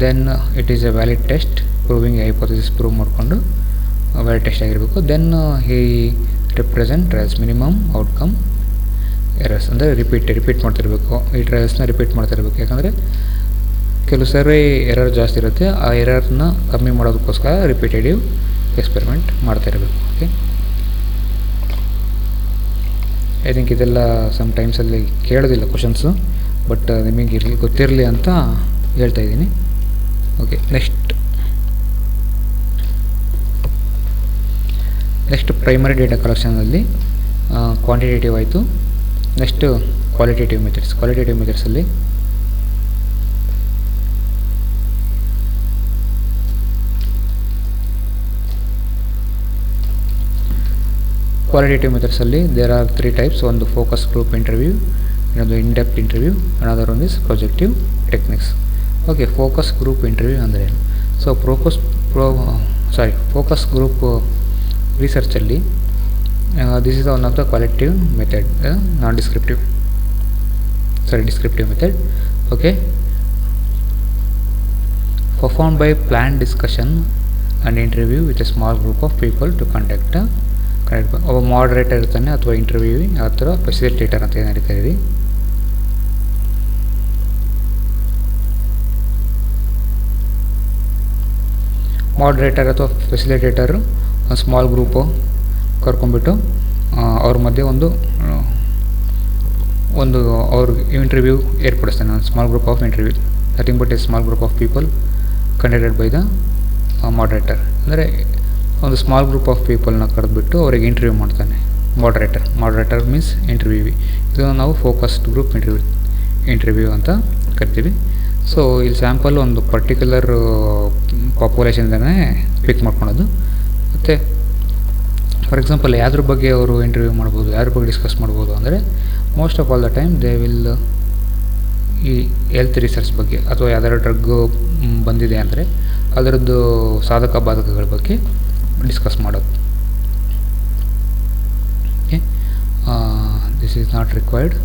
Then it is a valid test, proving hypothesis prove ಮಾಡಿಕೊಂಡು valid test ಆಗಿರಬೇಕು. Then he represent trials, minimum outcome errors ಅಂದರೆ repeat ಮಾಡ್ತಿರಬೇಕು. ಈ ಟ್ರಯಲ್ಸ್ನ repeat ಮಾಡ್ತಿರ್ಬೇಕು. ಯಾಕಂದರೆ ಕೆಲವು ಸರಿ ಎರರ್ ಜಾಸ್ತಿ ಇರುತ್ತೆ. ಆ ಎರರ್ನ ಕಮ್ಮಿ ಮಾಡೋದಕ್ಕೋಸ್ಕರ ರಿಪೀಟೆಡಿವ್ ಎಕ್ಸ್ಪೆರಿಮೆಂಟ್ ಮಾಡ್ತಾಯಿರಬೇಕು. ಓಕೆ, ಐ ಥಿಂಕ್ ಇದೆಲ್ಲ ಸಮ್ ಟೈಮ್ಸಲ್ಲಿ ಕೇಳೋದಿಲ್ಲ ಕ್ವಶನ್ಸು, ಬಟ್ ನಿಮಗೆ ಗೊತ್ತಿರಲಿ ಅಂತ ಹೇಳ್ತಾಯಿದ್ದೀನಿ. ಓಕೆ, ನೆಕ್ಸ್ಟ್ ಪ್ರೈಮರಿ ಡೇಟಾ ಕಲೆಕ್ಷನಲ್ಲಿ ಕ್ವಾಂಟಿಟೇಟಿವ್ ಆಯಿತು. ನೆಕ್ಸ್ಟು ಕ್ವಾಲಿಟೇಟಿವ್ ಮೆಥಡ್ಸಲ್ಲಿ ದೇರ್ ಆರ್ 3 ಟೈಪ್ಸ್. ಒಂದು ಫೋಕಸ್ ಗ್ರೂಪ್ ಇಂಟರ್ವ್ಯೂ, ಇನ್ನೊಂದು in depth interview, another one is projective techniques. Okay, focus group interview ಅಂದರೆ ಏನು? ಸೊ ಫೋಕಸ್ ಗ್ರೂಪ್ ರಿಸರ್ಚಲ್ಲಿ this is one of the qualitative method, descriptive method. Okay, performed by planned discussion and interview with a small group of people to conduct ಒಬ್ಬ moderator ಇರ್ತಾನೆ ಅಥವಾ interview ಆ ಥರ facilitator ಅಂತ ಏನು ಹೇಳ್ತಾಯಿದ್ದೀವಿ. ಮಾಡರೇಟರ್ ಅಥವಾ ಫೆಸಿಲಿಟೇಟರು ಒಂದು ಸ್ಮಾಲ್ ಗ್ರೂಪು ಕರ್ಕೊಂಡ್ಬಿಟ್ಟು ಅವ್ರ ಮಧ್ಯೆ ಒಂದು ಅವ್ರಿಗೆ ಇಂಟರ್ವ್ಯೂ ಏರ್ಪಡಿಸ್ತಾನೆ. ಒಂದು small group of interview, nothing but A small group of people conducted by the moderator. ಅಂದರೆ ಒಂದು ಸ್ಮಾಲ್ ಗ್ರೂಪ್ ಆಫ್ ಪೀಪಲ್ನ ಕರೆದುಬಿಟ್ಟು ಅವರಿಗೆ ಇಂಟರ್ವ್ಯೂ ಮಾಡ್ತಾನೆ ಮಾಡರೇಟರ್ ಮೀನ್ಸ್ ಇಂಟರ್ವ್ಯೂವಿ. ಇದನ್ನು ನಾವು ಫೋಕಸ್ಡ್ ಗ್ರೂಪ್ ಇಂಟರ್ವ್ಯೂ ಅಂತ ಕರಿತೀವಿ. ಸೊ ಇಲ್ಲಿ ಸ್ಯಾಂಪಲ್ ಒಂದು ಪರ್ಟಿಕ್ಯುಲರ್ ಪಾಪ್ಯುಲೇಷನ್ದೇ ಪಿಕ್ ಮಾಡ್ಕೊಳೋದು. ಮತ್ತು ಫಾರ್ ಎಕ್ಸಾಂಪಲ್ ಯಾವ್ದ್ರ ಬಗ್ಗೆ ಅವರು ಇಂಟರ್ವ್ಯೂ ಮಾಡ್ಬೋದು, ಯಾವ್ದ್ರ ಬಗ್ಗೆ ಡಿಸ್ಕಸ್ ಮಾಡ್ಬೋದು ಅಂದರೆ most of all the time they will ಈ ಹೆಲ್ತ್ ರಿಸರ್ಚ್ ಬಗ್ಗೆ ಅಥವಾ ಯಾವ್ದಾದ್ರು ಡ್ರಗ್ಗು ಬಂದಿದೆ ಅಂದರೆ ಅದರದ್ದು ಸಾಧಕ ಬಾಧಕಗಳ ಬಗ್ಗೆ ಡಿಸ್ಕಸ್ ಮಾಡೋದು. Okay, this is not required.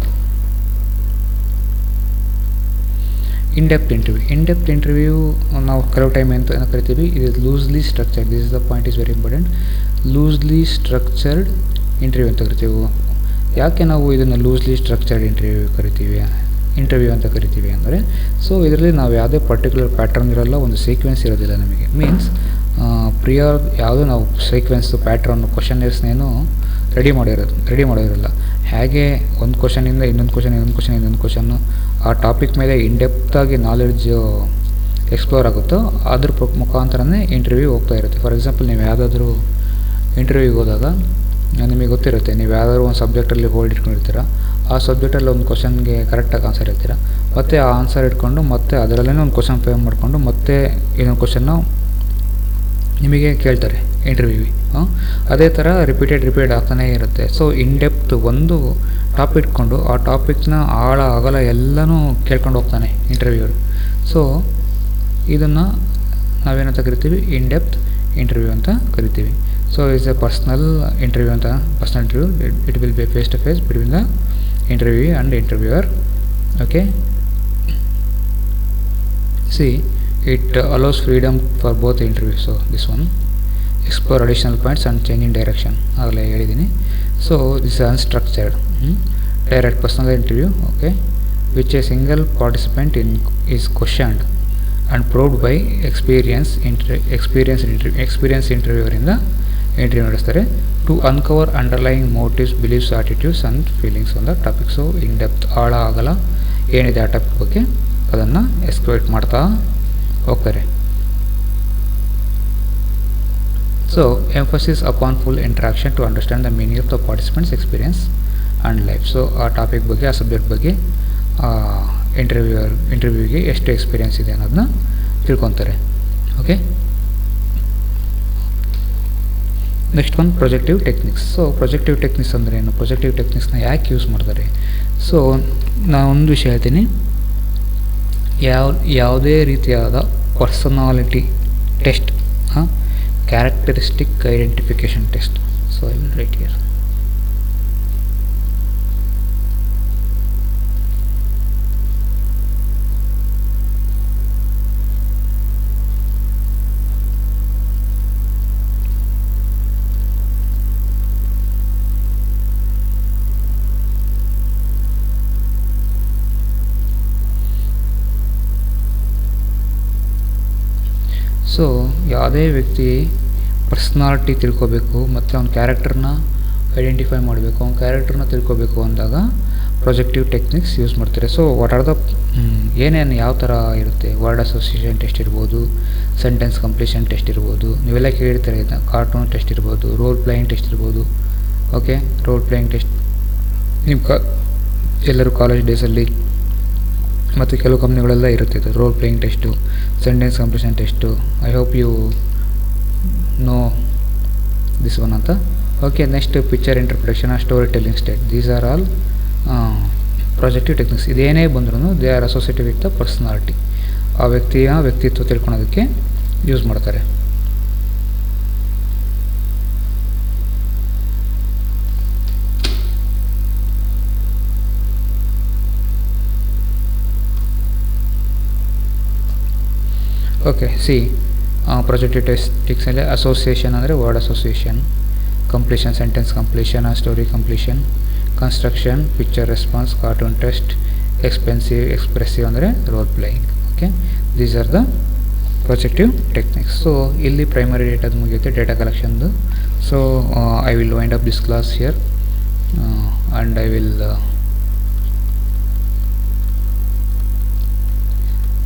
In depth interview ನಾವು ಕೆಲವು ಟೈಮ್ ಅಂತ ಕರಿತೀವಿ, ಇದು loosely structured. This is the point is very important. Loosely structured interview ಅಂತ ಕರಿತೀವಿ. ಯಾಕೆ ನಾವು ಇದನ್ನು ಲೂಸ್ಲಿ ಸ್ಟ್ರಕ್ಚರ್ಡ್ ಇಂಟರ್ವ್ಯೂ ಅಂತ ಕರಿತೀವಿ ಅಂದರೆ, ಸೊ ಇದರಲ್ಲಿ ನಾವು ಯಾವುದೇ ಪರ್ಟಿಕ್ಯುಲರ್ ಪ್ಯಾಟರ್ನ್ ಇರೋಲ್ಲ, ಒಂದು ಸೀಕ್ವೆನ್ಸ್ ಇರೋದಿಲ್ಲ ನಮಗೆ. ಮೀನ್ಸ್ ಯಾವುದೋ ನಾವು ಸೀಕ್ವೆನ್ಸು ಪ್ಯಾಟ್ರನ್ನು ಕ್ವಶನ್ನೇರ್ಸ್ನೇನು ರೆಡಿ ಮಾಡಿರೋಲ್ಲ. ಹೇಗೆ ಒಂದು ಕ್ವಶನಿಂದ ಇನ್ನೊಂದು ಕ್ವಶನ್ನು ಆ ಟಾಪಿಕ್ ಮೇಲೆ ಇನ್ಡೆಪ್ತಾಗಿ ನಾಲೆಡ್ಜು ಎಕ್ಸ್ಪ್ಲೋರ್ ಆಗುತ್ತೋ ಅದ್ರ ಮುಖಾಂತರನೇ ಇಂಟರ್ವ್ಯೂ ಹೋಗ್ತಾ ಇರುತ್ತೆ. ಫಾರ್ ಎಕ್ಸಾಂಪಲ್, ನೀವು ಯಾವುದಾದ್ರೂ ಇಂಟರ್ವ್ಯೂಗೆ ಹೋದಾಗ ನಿಮಗೆ ಗೊತ್ತಿರುತ್ತೆ, ನೀವು ಯಾವುದಾದ್ರು ಒಂದು ಸಬ್ಜೆಕ್ಟಲ್ಲಿ ಹೋಲ್ಡ್ ಇಟ್ಕೊಂಡಿರ್ತೀರ, ಆ ಸಬ್ಜೆಕ್ಟಲ್ಲಿ ಒಂದು ಕ್ವಶನ್ಗೆ ಕರೆಕ್ಟಾಗಿ ಆನ್ಸರ್ ಹೇಳ್ತೀರ, ಮತ್ತು ಆ ಆನ್ಸರ್ ಇಟ್ಕೊಂಡು ಮತ್ತೆ ಅದರಲ್ಲೇ ಒಂದು ಕ್ವಶನ್ ಫ್ರೇಮ್ ಮಾಡಿಕೊಂಡು ಮತ್ತೆ ಇನ್ನೊಂದು ಕ್ವಶನ್ನು ನಿಮಗೆ ಕೇಳ್ತಾರೆ ಇಂಟರ್ವ್ಯೂವಿ. ಅದೇ ಥರ ರಿಪೀಟೆಡ್ ಆಗ್ತಾನೇ ಇರುತ್ತೆ. ಸೊ ಇನ್ ಡೆಪ್ತ್ ಒಂದು ಟಾಪಿಕ್ ಇಟ್ಕೊಂಡು ಆ ಟಾಪಿಕ್ನ ಆಳ ಅಗಲ ಎಲ್ಲನೂ ಕೇಳ್ಕೊಂಡು ಹೋಗ್ತಾನೆ ಇಂಟರ್ವ್ಯೂರು. ಸೊ ಇದನ್ನು ನಾವೇನಂತ ಕರಿತೀವಿ, ಇನ್ ಡೆಪ್ತ್ ಇಂಟರ್ವ್ಯೂ ಅಂತ ಕರಿತೀವಿ. So it's a personal interview. It will be face to face between the interview and interviewer. Okay, see, it allows freedom for both interviews. So this one, explore additional points and change in direction agale helidini. So this is unstructured direct personal interview, okay, which a single participant is questioned and probed by experienced interviewer in the interview ನಡೆಸ್ತಾರೆ to uncover underlying motives, beliefs, attitudes and feelings on the topic. So in depth ಆಳ ಆಗಲ್ಲ ಏನಿದೆ ಆ topic ಬಗ್ಗೆ ಅದನ್ನು explore ಮಾಡ್ತಾ ಹೋಗ್ತಾರೆ. So emphasis upon full interaction to understand the meaning of the participants experience and life. So ಆ topic ಬಗ್ಗೆ, ಆ ಸಬ್ಜೆಕ್ಟ್ ಬಗ್ಗೆ ಇಂಟರ್ವ್ಯೂಗೆ ಎಷ್ಟು ಎಕ್ಸ್ಪೀರಿಯನ್ಸ್ ಇದೆ ಅನ್ನೋದನ್ನ ತಿಳ್ಕೊತಾರೆ. Okay, next one projective techniques. So projective techniques ಅಂದರೆ ಏನು, ಪ್ರೊಜೆಕ್ಟಿವ್ ಟೆಕ್ನಿಕ್ಸ್ನ ಯಾಕೆ ಯೂಸ್ ಮಾಡ್ತಾರೆ? ಸೊ ನಾನು ಒಂದು ವಿಷಯ ಹೇಳ್ತೀನಿ, ಯಾವುದೇ ರೀತಿಯಾದ personality test, characteristic identification test. So I will write here. So ಯಾವುದೇ ವ್ಯಕ್ತಿ ಪರ್ಸ್ನಾಲಿಟಿ ತಿಳ್ಕೊಬೇಕು ಮತ್ತು ಅವ್ನ ಕ್ಯಾರೆಕ್ಟರ್ನ ಐಡೆಂಟಿಫೈ ಮಾಡಬೇಕು, ಅವ್ನ ಕ್ಯಾರೆಕ್ಟರ್ನ ತಿಳ್ಕೊಬೇಕು ಅಂದಾಗ ಪ್ರೊಜೆಕ್ಟಿವ್ ಟೆಕ್ನಿಕ್ಸ್ ಯೂಸ್ ಮಾಡ್ತಾರೆ. ಸೊ ವಾಟ್ ಆರ್ ದ ಏನೇನು ಯಾವ ಥರ ಇರುತ್ತೆ? ವರ್ಡ್ ಅಸೋಸಿಯೇಷನ್ ಟೆಸ್ಟ್ ಇರ್ಬೋದು, ಸೆಂಟೆನ್ಸ್ ಕಂಪ್ಲೀಷನ್ ಟೆಸ್ಟ್ ಇರ್ಬೋದು, ನೀವೆಲ್ಲ ಕೇಳಿರ್ತಾರೆ ಇದನ್ನ, ಕಾರ್ಟೂನ್ ಟೆಸ್ಟ್ ಇರ್ಬೋದು, ರೋಲ್ ಪ್ಲೇಯಿಂಗ್ ಟೆಸ್ಟ್ ಇರ್ಬೋದು. ಓಕೆ, ರೋಲ್ ಪ್ಲೇಯಿಂಗ್ ಟೆಸ್ಟ್ ನಿಮ್ಮ ಎಲ್ಲರೂ ಕಾಲೇಜ್ ಡೇಸಲ್ಲಿ ಮತ್ತು ಕೆಲವು ಕಂಪ್ನಿಗಳೆಲ್ಲ ಇರುತ್ತೆ ಇದು role playing test, sentence completion test. I hope you know this one ಅಂತ. Okay, next picture interpretation, story telling state. These are all ಪ್ರೊಜೆಕ್ಟಿವ್ techniques. ಇದೇನೇ ಬಂದ್ರೂ they are associated with the personality. ಆ ವ್ಯಕ್ತಿಯ ವ್ಯಕ್ತಿತ್ವ ತಿಳ್ಕೊಳೋದಕ್ಕೆ ಯೂಸ್ ಮಾಡ್ತಾರೆ. ಓಕೆ, ಸಿ ಪ್ರೊಜೆಕ್ಟಿವ್ ಟೆಕ್ನಿಕ್ಸ್ ಅಲ್ಲಿ association ಅಂದರೆ word association, completion sentence completion, story completion, construction, picture response, cartoon test, expressive ಅಂದರೆ role playing. Okay, these are the projective techniques. So ಇಲ್ಲಿ primary ಡೇಟಾದ ಮುಗಿಯುತ್ತೆ, ಡೇಟಾ ಕಲೆಕ್ಷನ್ದು. So I will wind up this class here and I will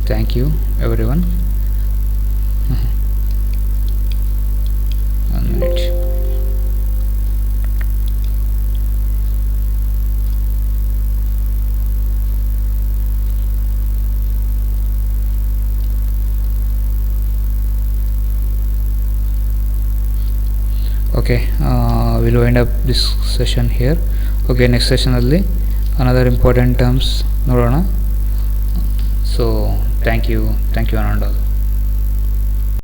thank you everyone. One minute. Okay, we'll wind up this session here. Okay, next session alli another important terms nodona. So thank you Anand all.